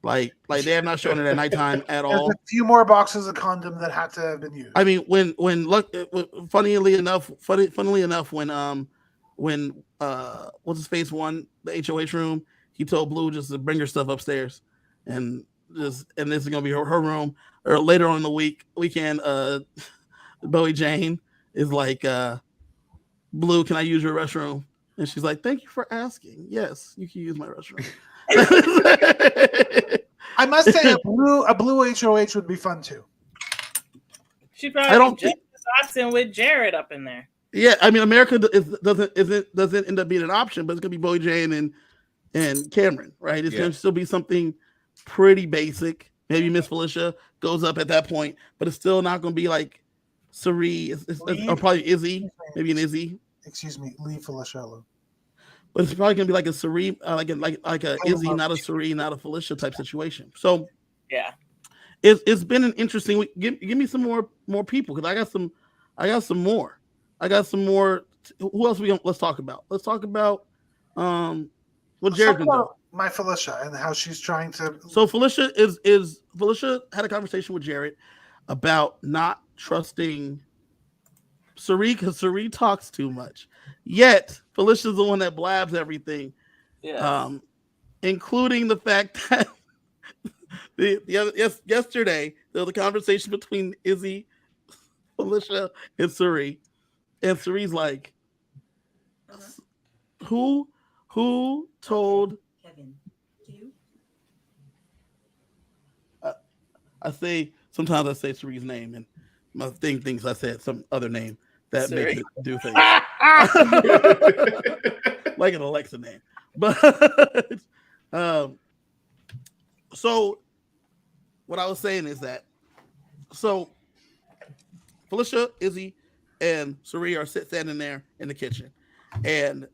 Like they have not shown it at nighttime at all. There's a few more boxes of condom that had to have been used. I mean, funnily enough, when what's his face won the HOH room, he told Blue just to bring her stuff upstairs, and this is gonna be her room. Or later on in the weekend, Bowie Jane is like, Blue, can I use your restroom? And she's like, thank you for asking. Yes, you can use my restroom. I must say, a blue HOH would be fun too. She probably just option with Jared up in there. Yeah, I mean, America doesn't end up being an option, but it's gonna be Bowie Jane and Cameron, right? It's gonna still be something pretty basic. Maybe Miss Felicia goes up at that point, but it's still not gonna be like Suri or probably Izzy, maybe an Izzy. Excuse me, leave Felicia alone. But it's probably gonna be like a Suri, like a Izzy, not a Suri, not a Felicia type situation. So yeah, it's been an interesting week. Give me some more people because I got some more. Who else let's talk about? Let's talk about what Jared been doing. My Felicia and how she's trying to. So Felicia Felicia had a conversation with Jared about not trusting Suri because Suri talks too much. Yet Felicia's the one that blabs everything, including the fact that yesterday there was a conversation between Izzy, Felicia, and Suri, and Suri's like, who told Kevin? You? Sometimes I say Suri's name and my thing thinks I said some other name that makes it do things. Like an Alexa name. But so what I was saying is that Felicia, Izzy, and Suri are standing there in the kitchen. And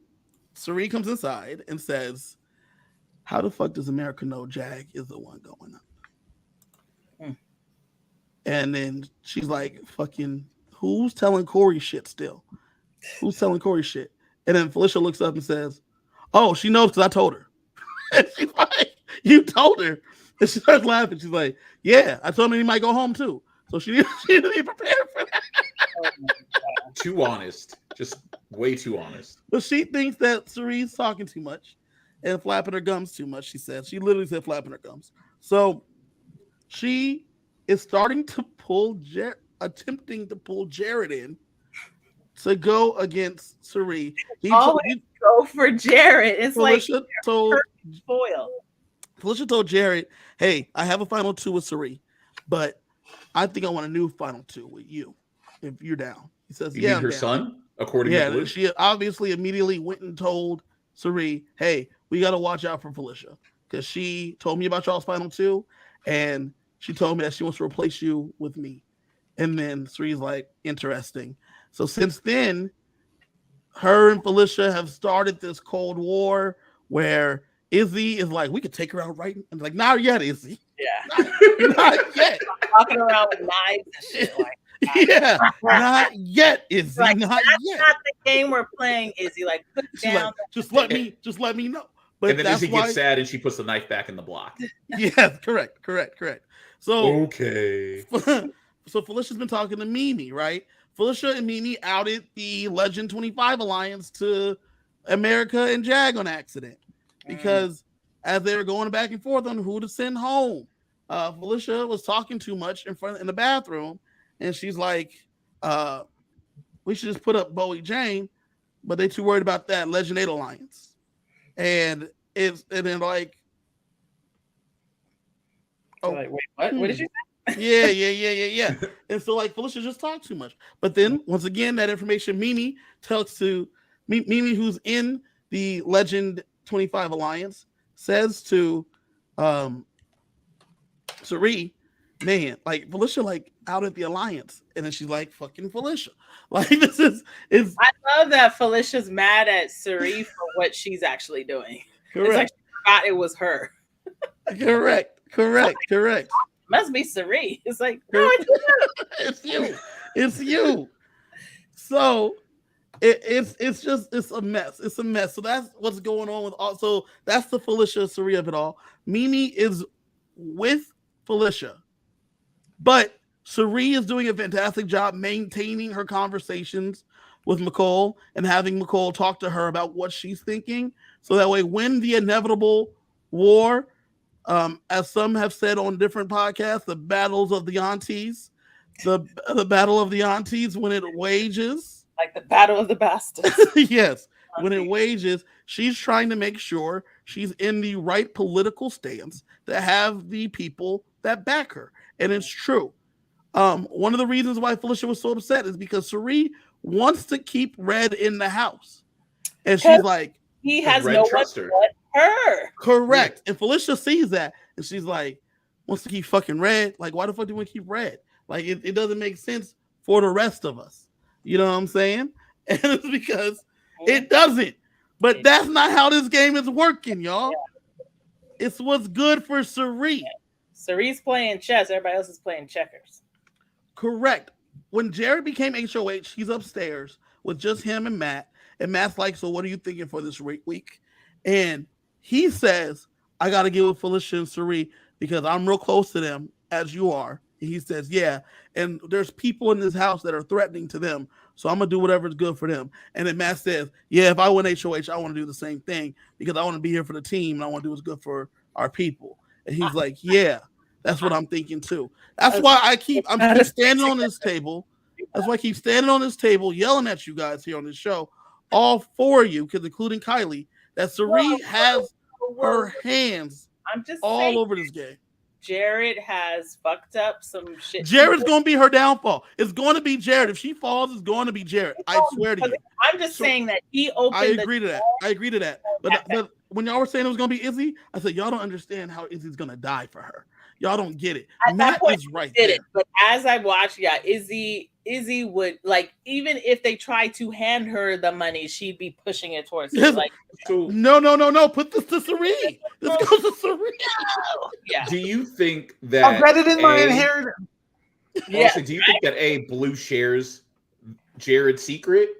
Suri comes inside and says, how the fuck does America know Jag is the one going up? And then she's like, fucking, who's telling Corey shit still? Who's telling Corey shit? And then Felicia looks up and says, oh, she knows because I told her. And she's like, you told her? And she starts laughing. She's like, yeah, I told him he might go home too. So she didn't be prepared for that. Too honest. Just way too honest. But she thinks that Cerise's talking too much and flapping her gums too much, she said. She literally said flapping her gums. So she is starting to attempting to pull Jared in to go against Cerise. Always go for Jared. It's Felicia like Felicia told Jared, hey, I have a final two with Cerise, but I think I want a new final two with you if you're down. He says, you mean her son? According to Blue? She obviously immediately went and told Cerise, hey, we got to watch out for Felicia because she told me about y'all's final two and she told me that she wants to replace you with me. And then Cerise's like, interesting. So since then, her and Felicia have started this Cold War where Izzy is like, we could take her out right. And like, not yet, Izzy. Yeah. Not yet. Walking around with knives and shit like that. Yeah, not yet, Izzy. Like, not that's yet. not the game we're playing, Izzy. Like, put down. Like, just let me know. But and then Izzy gets sad and she puts the knife back in the block. Yes, correct. So okay. So Felicia's been talking to Mimi, right? Felicia and Mimi outed the Legend 25 Alliance to America and Jag on accident because as they were going back and forth on who to send home, Felicia was talking too much in the bathroom, and she's like, we should just put up Bowie Jane, but they too worried about that Legend 8 alliance. And then like, So like, wait, what? What did you say? Yeah. And so like Felicia just talked too much. But then once again, that information Mimi tells to Mimi, who's in the Legend 25 alliance, says to Sari, man, like Felicia like out at the alliance, and then she's like, fucking Felicia. Like this is I love that Felicia's mad at Sari for what she's actually doing. correct. It's like she forgot it was her. Correct. Must be Sari. It's like, no, it's it's you. So it's a mess. It's a mess. So that's what's going on with also that's the Felicia Sari of it all. Mimi is with Felicia, but Sari is doing a fantastic job maintaining her conversations with McCall and having McCall talk to her about what she's thinking. So that way, when the inevitable war, as some have said on different podcasts, the battles of the aunties, the battle of the aunties, when it wages, like the battle of the bastards. yes, when it wages, she's trying to make sure she's in the right political stance to have the people that back her. And it's true. One of the reasons why Felicia was so upset is because Sari wants to keep Red in the house. And she's like, he has no one but her. Correct. And Felicia sees that and she's like, wants to keep fucking Red. Like, why the fuck do we want to keep Red? Like, it doesn't make sense for the rest of us. You know what I'm saying? And it's because it doesn't. But that's not how this game is working, y'all. It's what's good for Sari. Sari's playing chess. Everybody else is playing checkers. Correct. When Jared became HOH, he's upstairs with just him and Matt. And Matt's like, so what are you thinking for this week? And he says, I got to get with Felicia and Sari because I'm real close to them, as you are. And he says, yeah. And there's people in this house that are threatening to them. So I'm going to do whatever's good for them. And then Matt says, yeah, if I win HOH, I want to do the same thing because I want to be here for the team and I want to do what's good for our people. And he's like, yeah, that's what I'm thinking too. That's why I'm keep standing on this table. That's why I keep standing on this table, yelling at you guys here on this show, all four of you, because including Kylie, that Sari has her hands all over this game. Jared has fucked up some shit. Jared's going to be her downfall. It's going to be Jared. If she falls, it's going to be Jared. I swear to you. I'm just saying that he opened. I agree to that. But when y'all were saying it was going to be Izzy, I said, y'all don't understand how Izzy's going to die for her. Y'all don't get it. Matt is right there. But as I watched, Izzy would, like, even if they tried to hand her the money, she'd be pushing it towards her. Like, no. Put this to Sari. This goes to Sari. Yeah. Do you think that I'll get it in my inheritance? Yeah. Do you think that A, Blue shares Jared's secret?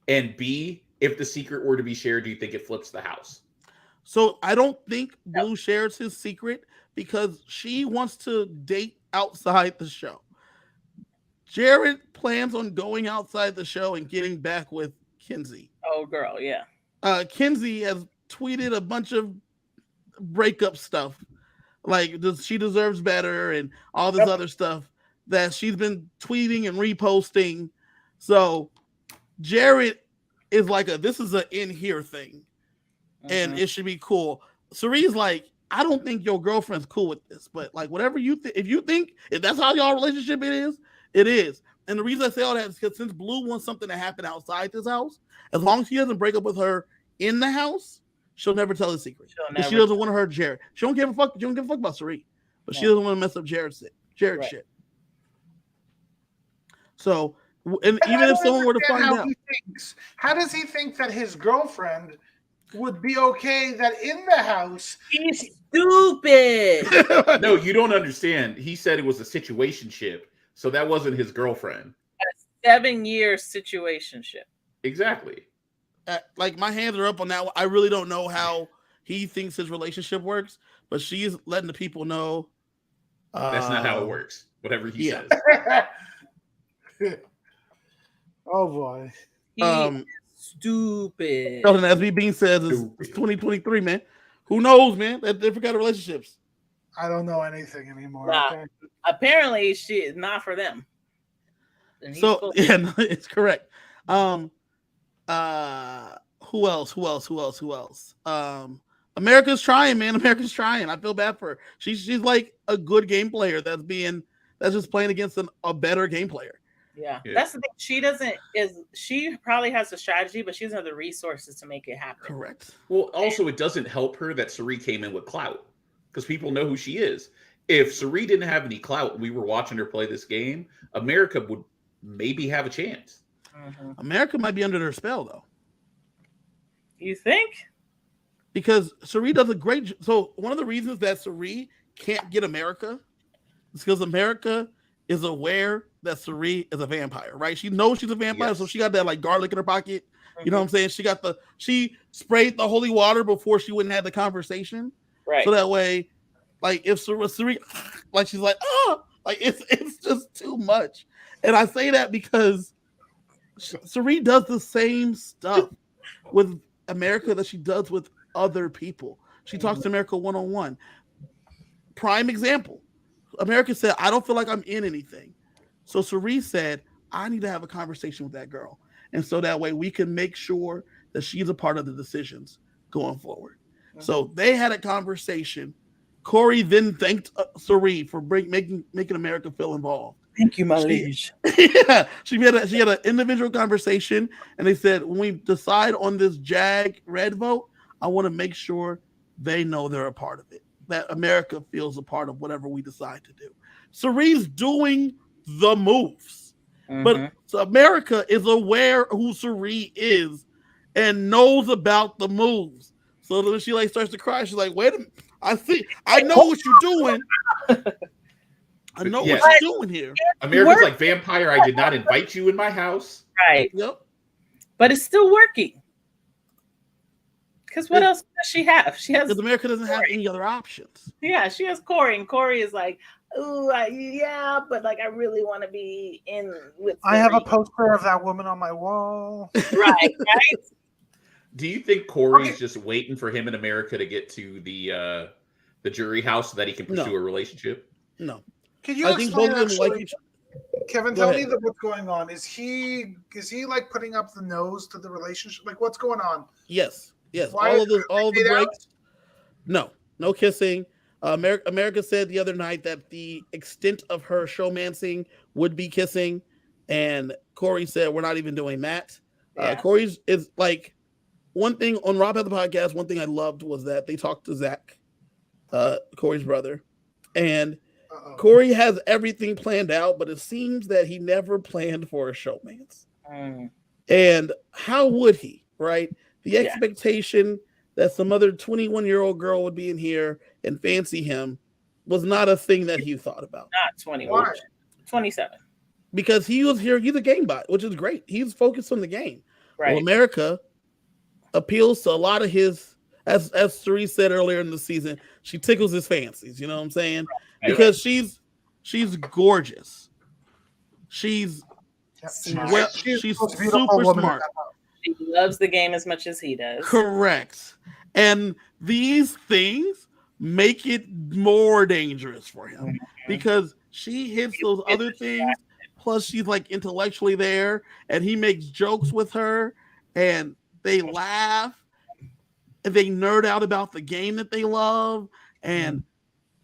And B, if the secret were to be shared, do you think it flips the house? So I don't think Blue shares his secret because she wants to date outside the show. Jared plans on going outside the show and getting back with Kenzie. Oh, girl, yeah. Kenzie has tweeted a bunch of breakup stuff, like she deserves better and all this other stuff that she's been tweeting and reposting. So Jared is like this is an in here thing, and it should be cool. Sari's like, I don't think your girlfriend's cool with this, but like whatever you think, if that's how y'all relationship it is. And the reason I say all that is because since Blue wants something to happen outside this house, as long as he doesn't break up with her in the house, she'll never tell the secret. She doesn't want to hurt Jared. She don't give a fuck. She don't give a fuck about Sari, but she doesn't want to mess up Jared's shit. So, and even if someone were to find out, how does he think that his girlfriend would be okay that in the house? He's stupid. No, you don't understand. He said it was a situationship, so that wasn't his girlfriend. A 7-year situationship. Exactly. Like my hands are up on that one. I really don't know how he thinks his relationship works, but she's letting the people know. That's not how it works. Whatever he says. Oh boy. Stupid. Sheldon, as B Bean says, it's 2023, man. Who knows, man? They forgot relationships. I don't know anything anymore. Nah. Okay? Apparently, she is not for them. And So yeah, no, it's correct. Who else? America's trying, man. America's trying. I feel bad for her. She's like a good game player that's just playing against a better game player. Yeah, that's the thing. She probably has a strategy, but she doesn't have the resources to make it happen. Correct. Well, also it doesn't help her that Suri came in with clout because people know who she is. If Suri didn't have any clout and we were watching her play this game, America would maybe have a chance. Mm-hmm. America might be under their spell though. You think? Because Suri does a great. So one of the reasons that Suri can't get America is because America is aware that Suri is a vampire, right? She knows she's a vampire, Yes. so she got that like garlic in her pocket. You know what I'm saying? She sprayed the holy water before she wouldn't have the conversation, Right. so that way, like if Suri, like she's like, oh, like it's just too much. And I say that because Suri does the same stuff with America that she does with other people. She talks to America one-on-one. Prime example. America said, I don't feel like I'm in anything. So Suri said, I need to have a conversation with that girl. And so that way we can make sure that she's a part of the decisions going forward. Mm-hmm. So they had a conversation. Corey then thanked Suri for making America feel involved. Thank you, my liege. Yeah, she had an individual conversation, and they said, when we decide on this Jag red vote, I want to make sure they know they're a part of it, that America feels a part of whatever we decide to do. Suri's doing the moves, but so America is aware who Suri is and knows about the moves. So then she like starts to cry. She's like, wait a minute, I know what you're doing. I know what you're doing here. America's like, vampire, I did not invite you in my house. Right. Yep. But it's still working. Because what else does she have? She has. Because America doesn't have any other options. Yeah, she has Corey, and Corey is like, oh, yeah, but like I really want to be in with. I have a poster of that woman on my wall. Right. Do you think Corey's just waiting for him and America to get to the jury house so that he can pursue a relationship? No. Can you explain actually, Kevin, tell me what's going on. Is he like putting up the nose to the relationship? Like what's going on? Yes. All of the breaks. No kissing. America said the other night that the extent of her showmancing would be kissing, and Corey said we're not even doing that. Yeah. Corey's is like one thing on Rob had the podcast. One thing I loved was that they talked to Zach, Corey's brother, and Corey has everything planned out, but it seems that he never planned for a showmance. And how would he, right? The expectation that some other 21-year-old girl would be in here and fancy him was not a thing that he thought about. Not 21. 27. Because he was here, he's a game bot, which is great. He's focused on the game. Right. Well, America appeals to a lot of his, as Suri said earlier in the season, she tickles his fancies, you know what I'm saying? Right. Because she's gorgeous. She's super smart. She loves the game as much as he does. Correct. And these things make it more dangerous for him because she hits those other things. Plus, she's like intellectually there, and he makes jokes with her, and they laugh, and they nerd out about the game that they love, and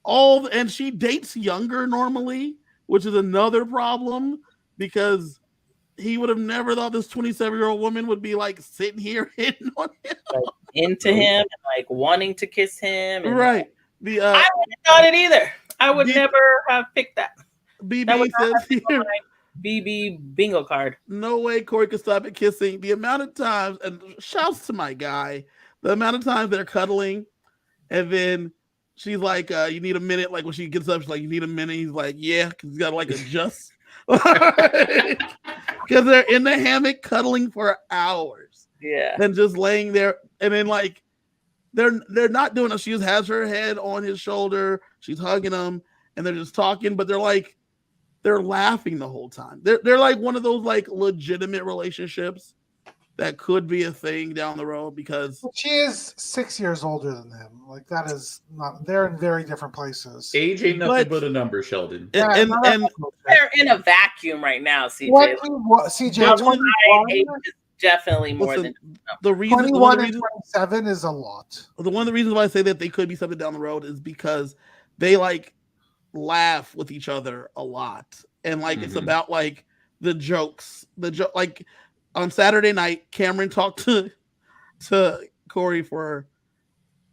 and she dates younger normally, which is another problem because he would have never thought this 27-year-old woman would be like sitting here hitting on him, like, into him, and like wanting to kiss him. And right. I wouldn't have thought it either. I would never have picked that. BB says here, BB bingo card. No way Corey could stop at kissing. The amount of times, and shouts to my guy, the amount of times they're cuddling, and then she's like, you need a minute. Like when she gets up, she's like, you need a minute. He's like, yeah, because he's got to like adjust. Because they're in the hammock cuddling for hours. Yeah. And just laying there. And then like they're not doing it. She just has her head on his shoulder. She's hugging him and they're just talking, but they're laughing the whole time. They're like one of those like legitimate relationships that could be a thing down the road because She is 6 years older than him. Like that is not. They're in very different places. Age ain't nothing but a number, Sheldon. and They're in a vacuum right now, CJ. What CJ? But 21, age is definitely more listen, than the reason 21 and 27 is a lot. one of the reasons why I say that they could be something down the road is because they like laugh with each other a lot, and like it's about like the jokes, like on Saturday night, Cameron talked to Corey for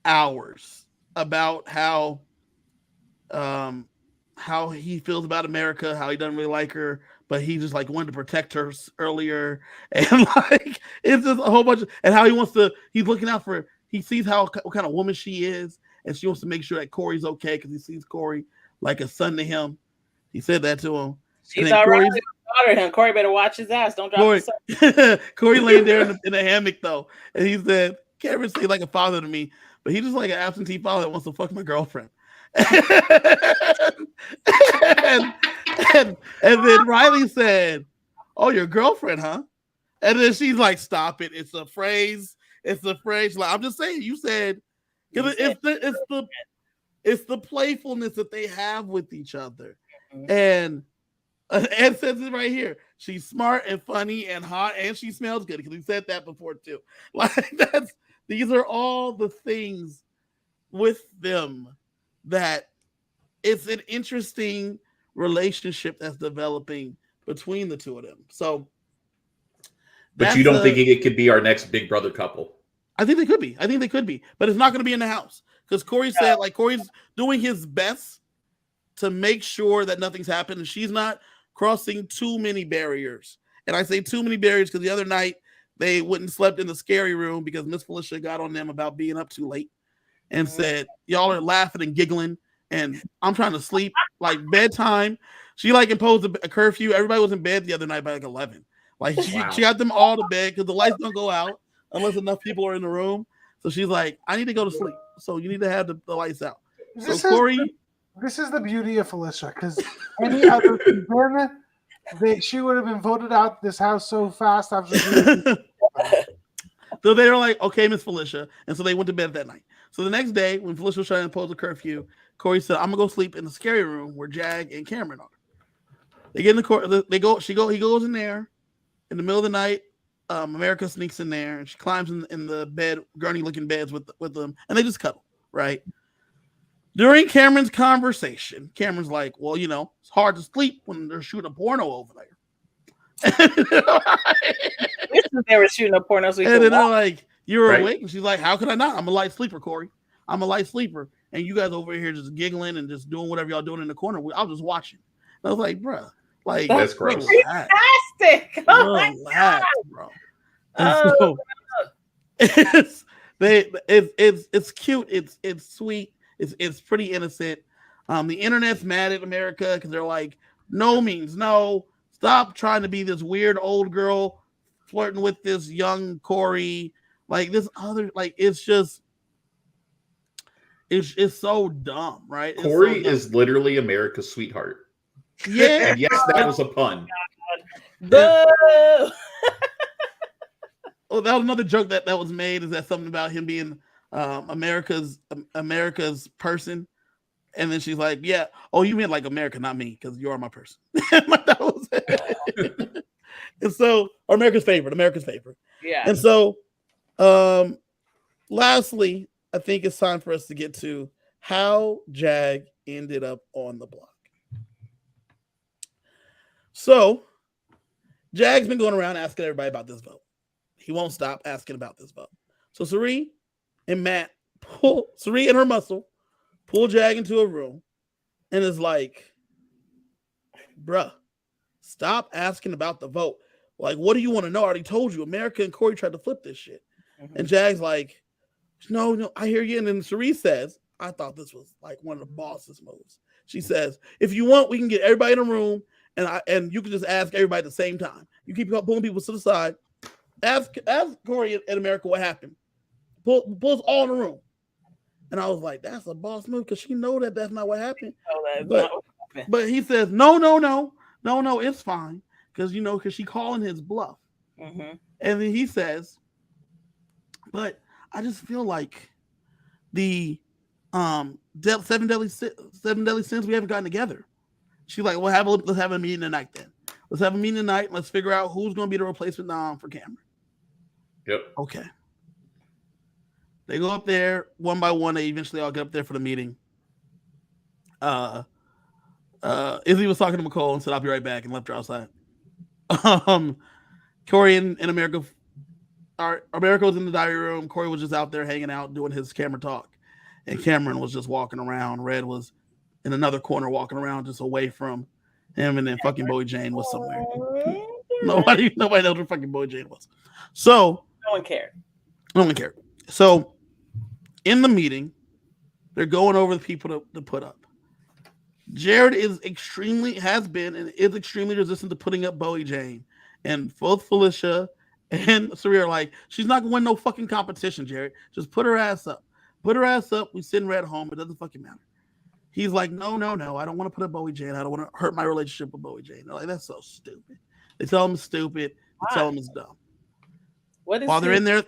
hours about how he feels about America, how he doesn't really like her, but he just like wanted to protect her earlier, and like it's just a whole bunch of, and how he's looking out for, he sees what kind of woman she is, and she wants to make sure that Corey's okay because he sees Corey like a son to him. He said that to him. She's all right. Him. Corey better watch his ass. Don't drop his Corey laying there in a hammock though, and he said, Cameron seems like a father to me, but he's just like an absentee father that wants to fuck my girlfriend. and then Riley said, "Oh, your girlfriend, huh?" And then she's like, "Stop it! It's a phrase. It's a phrase." Like, I'm just saying. You said it's the playfulness that they have with each other, and Ed says it right here. She's smart and funny and hot, and she smells good because we said that before too. Like these are all the things with them that it's an interesting relationship that's developing between the two of them. So, but you don't think it could be our next Big Brother couple? I think they could be, but it's not going to be in the house because Corey said like Corey's doing his best to make sure that nothing's happened and she's not crossing too many barriers. And I say too many barriers because the other night they went and slept in the scary room because Miss Felicia got on them about being up too late and said, y'all are laughing and giggling and I'm trying to sleep, like bedtime. She like imposed a curfew. Everybody was in bed the other night by like 11. Like she got them all to bed because the lights don't go out unless enough people are in the room. So she's like, I need to go to sleep. So you need to have the lights out. So Corey... This is the beauty of Felicia, because any other season, she would have been voted out this house so fast after. So they were like, okay, Miss Felicia. And so they went to bed that night. So the next day, when Felicia was trying to impose a curfew, Corey said, I'm going to go sleep in the scary room where Jag and Cameron are. They get in the court. He goes in there in the middle of the night. America sneaks in there and she climbs in the bed, gurney looking beds with them. And they just cuddle, right? During Cameron's conversation, Cameron's like, well, you know, it's hard to sleep when they're shooting a porno over there. They were shooting a porno. So and then they're like, you're awake? And she's like, how could I not? I'm a light sleeper, Corey. I'm a light sleeper. And you guys over here just giggling and just doing whatever y'all doing in the corner. I'll just watch it. And I was like, bruh, like, that's gross. Fantastic. Oh my God, bro. And so, it's cute. It's sweet. It's pretty innocent. The internet's mad at America because they're like, no means no. Stop trying to be this weird old girl flirting with this young Corey. Like this other, like it's just, it's so dumb, right? Corey is literally America's sweetheart. Yeah. And yes, that was a pun. Oh, that was another joke that was made. Is that something about him being America's person? And then she's like, yeah. Oh, you mean like America, not me, because you are my person. Like, that was it. And so, America's favorite. yeah. And so, lastly, I think it's time for us to get to how Jag ended up on the block. So, Jag's been going around asking everybody about this vote. He won't stop asking about this vote. So, Sari and Matt Sari and her muscle pull Jag into a room and is like, bruh, stop asking about the vote. Like, what do you want to know? I already told you. America and Corey tried to flip this shit. Mm-hmm. And Jag's like, no, I hear you. And then Sari says, I thought this was like one of the boss's moves. She says, if you want, we can get everybody in a room and you can just ask everybody at the same time. You keep pulling people to the side. Ask Corey and America what happened. Pull us all in the room. And I was like, that's a boss move because she know that that's not what happened. But he says, no, it's fine. Because, because she calling his bluff. Mm-hmm. And then he says, but I just feel like the seven deadly sins, we haven't gotten together. She's like, well, let's have a meeting tonight then. Let's have a meeting tonight. Let's figure out who's going to be the replacement for Cameron. Yep. Okay. They go up there one by one. They eventually all get up there for the meeting. Izzy was talking to McCall and said, "I'll be right back," and left her outside. Corey and America, America was in the diary room. Corey was just out there hanging out, doing his camera talk, and Cameron was just walking around. Red was in another corner, walking around just away from him, and then fucking Bowie Jane was somewhere. Nobody knows where fucking Bowie Jane was. So no one cared. No one cared. So in the meeting, they're going over the people to put up. Jared has been extremely resistant to putting up Bowie Jane. And both Felicia and Saria are like, she's not gonna win no fucking competition, Jared. Just put her ass up. Put her ass up. We send Red home. It doesn't fucking matter. He's like, no. I don't want to put up Bowie Jane. I don't want to hurt my relationship with Bowie Jane. They're like, that's so stupid. They tell him it's stupid. They tell him it's dumb. What is While they're in there,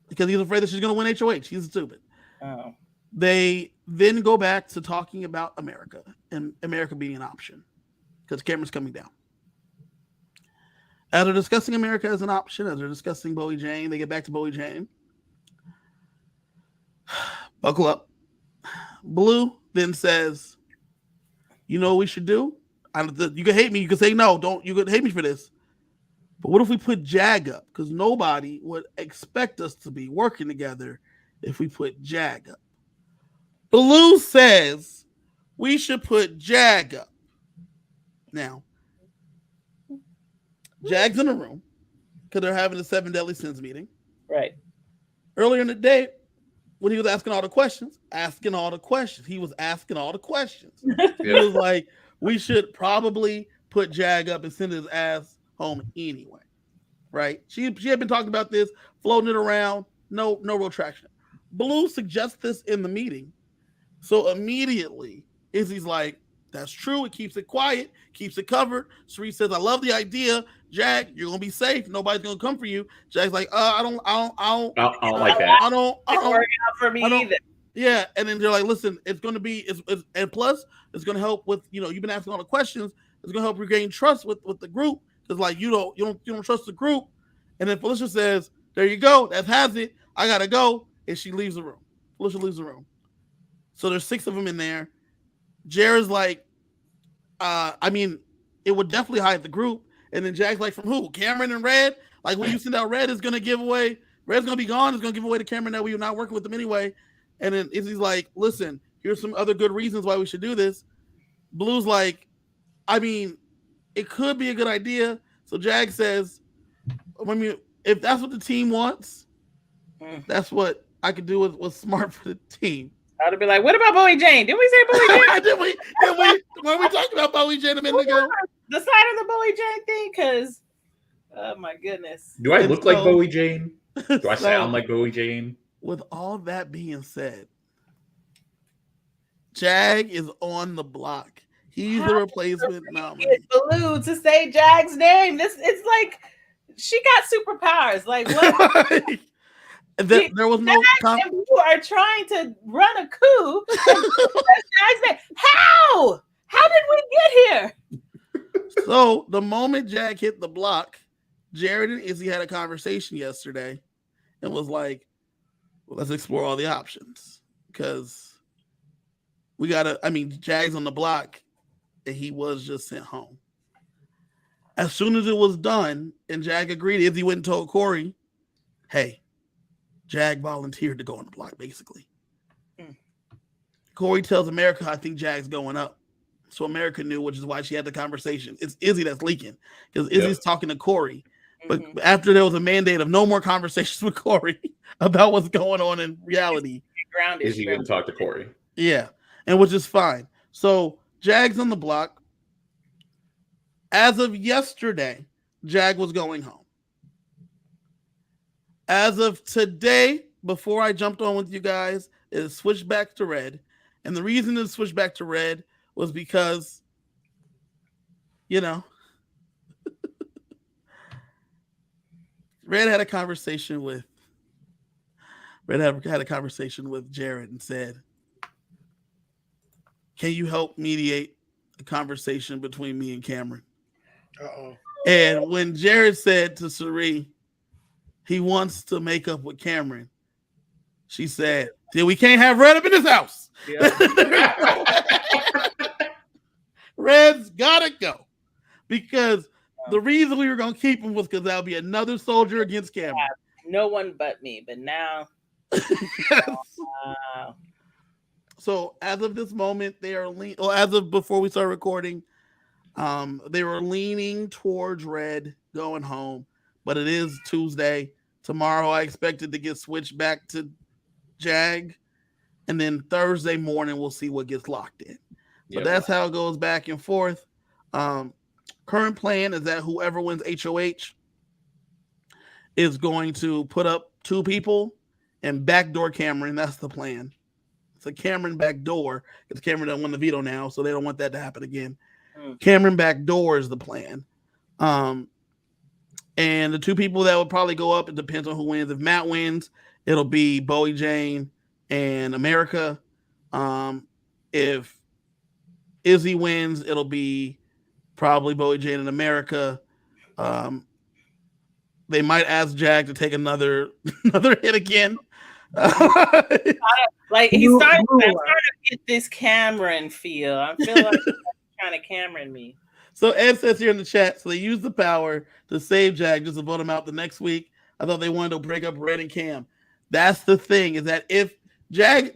because he's afraid that she's gonna win HoH. He's stupid. Oh. They then go back to talking about America and America being an option because Cameron's coming down. As they're discussing America as an option, as they're discussing Bowie Jane, they get back to Bowie Jane. Buckle up. Blue then says, you know what we should do? You can hate me. You can say no. Don't. You can hate me for this. But what if we put Jag up? Because nobody would expect us to be working together if we put Jag up. Blue says we should put Jag up. Now, Jag's in the room because they're having the 7 Deadly Sins meeting. Right. Earlier in the day, when he was asking all the questions, he was asking all the questions. He was like, we should probably put Jag up and send his ass home anyway. Right? She had been talking about this, floating it around, no real traction. Blue suggests this in the meeting. So immediately, Izzy's like, that's true. It keeps it quiet, keeps it covered. Sheree says, I love the idea. Jag, you're gonna be safe. Nobody's gonna come for you. Jag's like, I don't like that. I don't work out for me either. Yeah, and then they're like, listen, it's gonna be and plus it's gonna help with, you've been asking all the questions. It's gonna help regain trust with the group. Because like you don't trust the group. And then Felicia says, there you go, that has it. I gotta go. And she leaves the room. Felicia leaves the room. So there's 6 of them in there. Jared's like, it would definitely hide the group. And then Jack's like, from who? Cameron and Red? Like when you send out Red, it's gonna give away. Red's gonna be gone. It's gonna give away to Cameron that we're not working with them anyway. And then Izzy's like, listen, here's some other good reasons why we should do this. Blue's like, it could be a good idea. So Jag says, if that's what the team wants, that's what I could do with what's smart for the team. I'd be like, what about Bowie Jane? Didn't we say Bowie Jane? Did we? When we talked about Bowie Jane a minute ago? The side of the Bowie Jane thing? Because, oh my goodness. Do I look like Bowie Jane? Do I sound like Bowie Jane? With all that being said, Jag is on the block. He's the replacement nominee. Blue to say Jag's name. It's like she got superpowers. Like what? There was no. You are trying to run a coup. Jag's name. How? How did we get here? So the moment Jag hit the block, Jared and Izzy had a conversation yesterday, and was like, well, "Let's explore all the options because we gotta." Jag's on the block. And he was just sent home. As soon as it was done, and Jag agreed, Izzy went and told Corey, hey, Jag volunteered to go on the block, basically. Corey tells America, I think Jag's going up. So America knew, which is why she had the conversation. It's Izzy that's leaking, because Izzy's talking to Corey. But after there was a mandate of no more conversations with Corey about what's going on in reality. Izzy didn't talk to Corey. Yeah, and which is fine. So Jag's on the block. As of yesterday, Jag was going home. As of today, before I jumped on with you guys, it switched back to Red. And the reason it switched back to Red was because, Red had a conversation with Jared and said, "Can you help mediate a conversation between me and Cameron?" Uh-oh. And when Jared said to Suri he wants to make up with Cameron, she said, "Then we can't have Red up in this house." Red's gotta go because the reason we were gonna keep him was because that'll be another soldier against Cameron. No one but me, but now. So as of this moment, they are as of before we start recording, they were leaning towards Red going home, but it is Tuesday. Tomorrow, I expect it to get switched back to Jag, and then Thursday morning we'll see what gets locked in. But that's how it goes back and forth. Current plan is that whoever wins HoH is going to put up 2 people and backdoor Cameron. That's the plan. It's a Cameron backdoor because Cameron doesn't win the veto now, so they don't want that to happen again. Cameron backdoor is the plan. And the 2 people that would probably go up, it depends on who wins. If Matt wins, it'll be Bowie Jane and America. If Izzy wins, it'll be probably Bowie Jane and America. They might ask Jag to take another hit again. Like he's starting to get this Cameron feel. I feel like he's trying to Cameron me. So Ed says here in the chat, so they used the power to save Jag just to vote him out the next week. I thought they wanted to break up Red and Cam. That's the thing, is that if Jag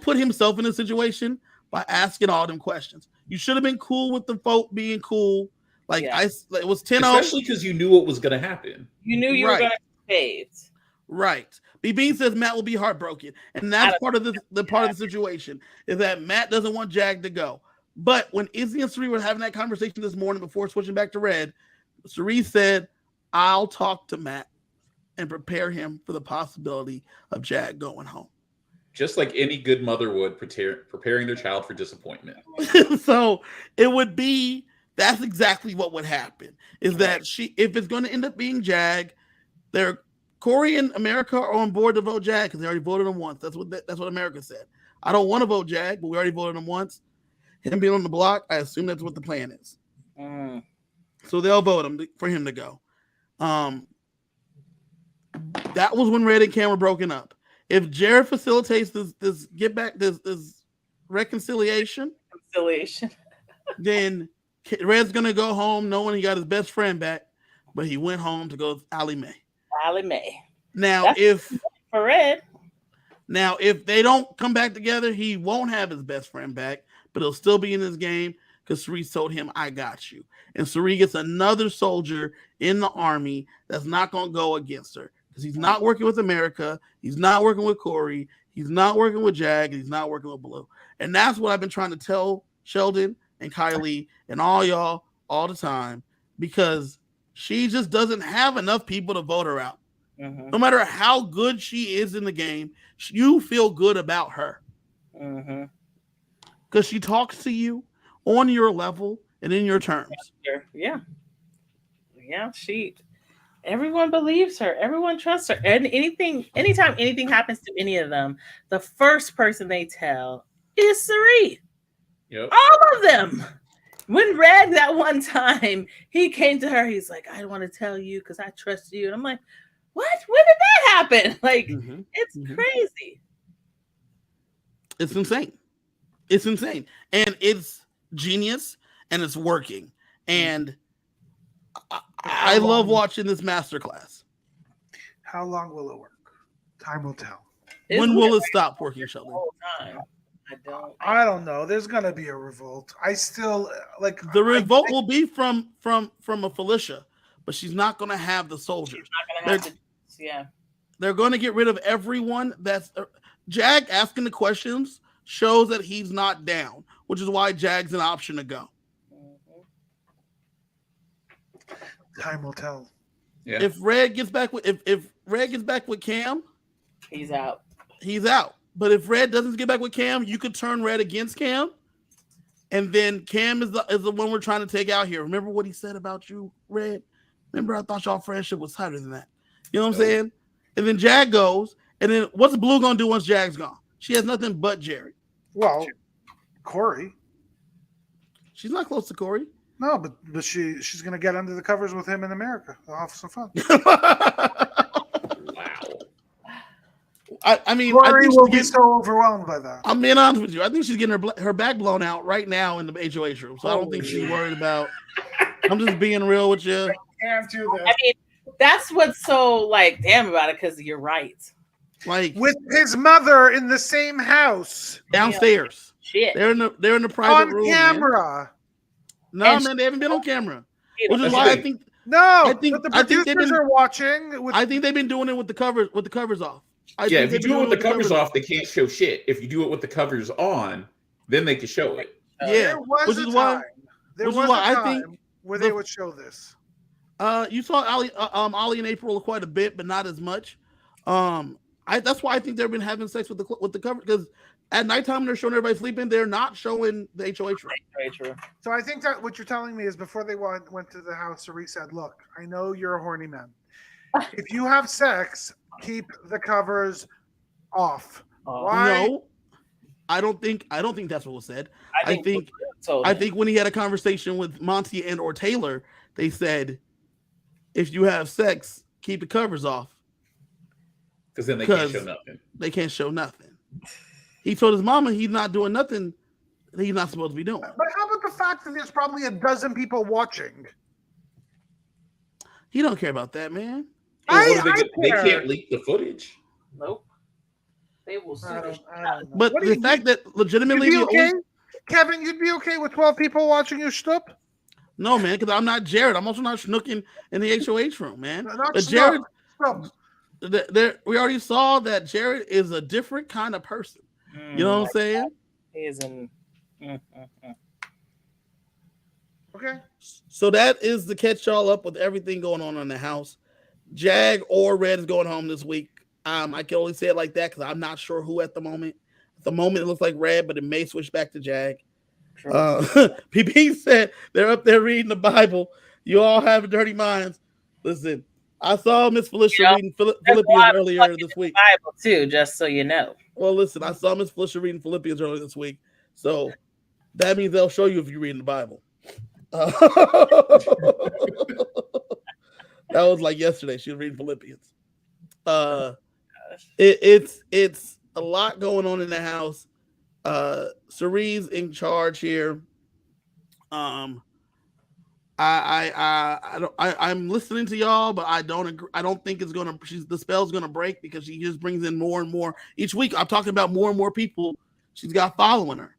put himself in a situation by asking all them questions. You should have been cool with the vote being cool. Like it was 10-0. Especially because you knew what was going to happen. You knew you were going to be saved. Right. B says Matt will be heartbroken, and that's part of the part of the situation is that Matt doesn't want Jag to go. But when Izzy and Suri were having that conversation this morning before switching back to Red, Suri said, "I'll talk to Matt and prepare him for the possibility of Jag going home." Just like any good mother would, preparing their child for disappointment. So it would be, that's exactly what would happen. Is that if it's going to end up being Jag, Corey and America are on board to vote Jag because they already voted him once. That's what America said. I don't want to vote Jag, but we already voted him once. Him being on the block, I assume that's what the plan is. So they'll vote him for him to go. That was when Red and Cam were broken up. If Jared facilitates this reconciliation, then Red's gonna go home knowing he got his best friend back, but he went home to go with Allie Mae. Now, if they don't come back together, he won't have his best friend back, but he'll still be in this game because Suri told him, "I got you." And Suri gets another soldier in the army that's not going to go against her because he's not working with America, he's not working with Corey, he's not working with Jag, and he's not working with Blue. And that's what I've been trying to tell Sheldon and Kylie and all y'all all the time, because she just doesn't have enough people to vote her out. No matter how good she is in the game, you feel good about her. Because she talks to you on your level and in your terms. Yeah. Everyone believes her. Everyone trusts her. And anytime anything happens to any of them, the first person they tell is Suri. Yep. All of them. When Red that one time, he came to her, he's like, "I don't want to tell you because I trust you." And I'm like, what? When did that happen? Like, it's crazy. It's insane. It's insane. And it's genius and it's working. And I love watching this masterclass. How long will it work? Time will tell. When will it stop working, Sheldon? I don't know. There's gonna be a revolt. I still like the revolt will be from a Felicia, but she's not gonna have the soldiers. They're gonna get rid of everyone. That's Jag asking the questions shows that he's not down, which is why Jag's an option to go. Time will tell. Yeah. If Red gets back with if Red gets back with Cam, he's out. He's out. But if Red doesn't get back with Cam, you could turn Red against Cam, and then Cam is the one we're trying to take out here. Remember what he said about you, Red? Remember, I thought y'all friendship was tighter than that. You know what I'm saying? And then Jag goes, and then what's Blue gonna do once Jag's gone? She has nothing but Jared. Well, Corey. She's not close to Corey. No, but she's gonna get under the covers with him in America. They'll have some fun. Wow. I mean, Corey will be so overwhelmed by that. I'm being honest with you. I think she's getting her back blown out right now in the HOH room. So I don't think she's worried about. I'm just being real with you. Can't do this. I mean, that's what's so like damn about it, because you're right. Like with his mother in the same house downstairs. Shit. They're in the private room. On camera. Man. No, they haven't been on camera. Which is why I think but the producers are watching. I think they've been doing it with the covers off. If you do it with the covers off, they can't show shit. If you do it with the covers on, then they can show it. Yeah, which is why I think where they would show this. You saw Ollie and April quite a bit, but not as much. That's why I think they've been having sex with the cover, because at nighttime they're showing everybody sleeping. They're not showing the HOH room. So I think that what you're telling me is before they went to the house, Cerie said, "Look, I know you're a horny man. If you have sex, keep the covers off." Why? No, I don't think that's what was said. I think when he had a conversation with Monty and or Taylor, they said, if you have sex, keep the covers off. Because then they can't show nothing. They can't show nothing. He told his mama he's not doing nothing that he's not supposed to be doing. But how about the fact that there's probably a dozen people watching? He don't care about that, man. They can't leak the footage. Nope. They will see. But the fact that legitimately, Kevin, you'd be okay with 12 people watching you stoop? No, man, because I'm not Jared. I'm also not snooking in the HOH room, man. But Jared, we already saw that Jared is a different kind of person. You know what I'm saying? He is in. Okay. So that is to catch y'all up with everything going on in the house. Jag or Red is going home this week. I can only say it like that because I'm not sure who at the moment. At the moment, it looks like Red, but it may switch back to Jag. PP said they're up there reading the Bible. You all have dirty minds. Listen, I saw Miss Felicia reading Philippians earlier this week. Bible too, just so you know. Well, listen, I saw Miss Felicia reading Philippians earlier this week, so that means they'll show you if you're reading the Bible. That was like yesterday. She was reading Philippians. It's a lot going on in the house. Cerie's in charge here. I'm listening to y'all, but I don't agree. I don't think it's gonna. The spell's gonna break because she just brings in more and more each week. I'm talking about more and more people she's got following her.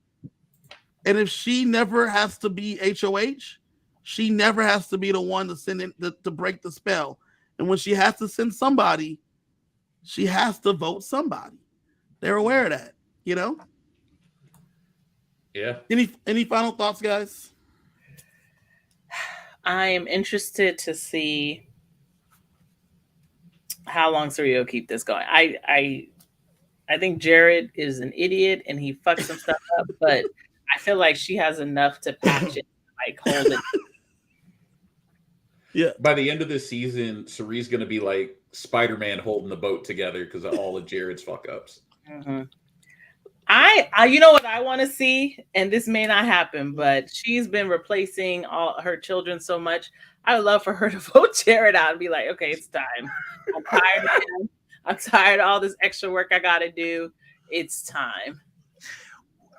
And if she never has to be HOH, she never has to be the one to send in to break the spell. And when she has to send somebody, she has to vote somebody. They're aware of that, you know? Yeah. Any final thoughts, guys? I am interested to see how long Cerie will keep this going. I think Jared is an idiot and he fucks some stuff up, but I feel like she has enough to patch it, like hold it. Yeah. By the end of this season, Cerie's going to be like Spider-Man holding the boat together because of all of Jared's fuck ups. Mm-hmm. I you know what I want to see, and this may not happen, but she's been replacing all her children so much. I would love for her to vote Jared out and be like, okay, it's time. I'm tired of him. I'm tired of all this extra work I got to do. It's time.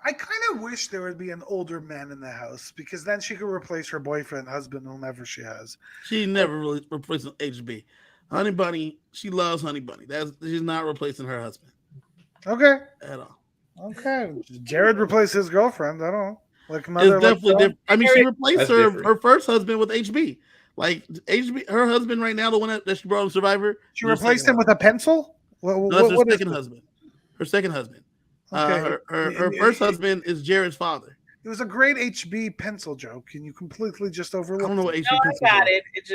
I kind of wish there would be an older man in the house because then she could replace her boyfriend, husband, whomever she has. She never really replaces HB. Honey Bunny, she loves Honey Bunny. She's not replacing her husband. Okay. At all. Okay. Jared replaced his girlfriend. I don't know. Like mother. It's definitely different. I mean, she replaced different. her first husband with HB. Like HB, her husband right now, the one that she brought on Survivor. She replaced him with a pencil? No, that's her second husband. Her second husband. Okay. Her first husband is Jared's father. It was a great HB pencil joke, and you completely just overlooked. I don't know what HB No, pencil I got is. It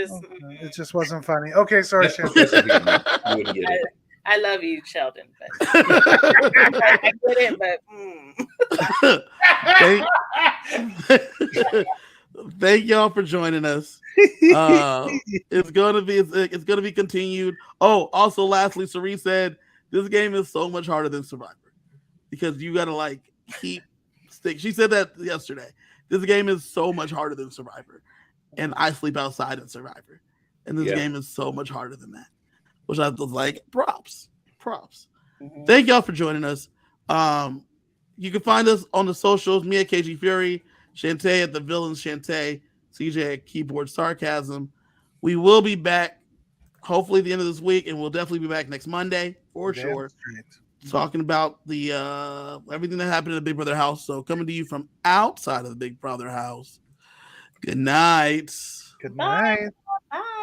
just wasn't funny. Okay, sorry, Chantae. I love you, Sheldon. But I get it, but Thank y'all for joining us. It's gonna be continued. Oh, also, lastly, Cerise said this game is so much harder than Survivor because you gotta like keep stick. She said that yesterday. This game is so much harder than Survivor, and I sleep outside in Survivor, and this game is so much harder than that. Which I was like, props. Mhm. Thank y'all for joining us. You can find us on the socials. Me at KG Fury, Chantae at the Villains Chantae, CJ at Keyboard Sarcasm. We will be back hopefully at the end of this week, and we'll definitely be back next Monday for sure. Talking about the everything that happened in the Big Brother house. So coming to you from outside of the Big Brother house. Good night. Good night. Bye.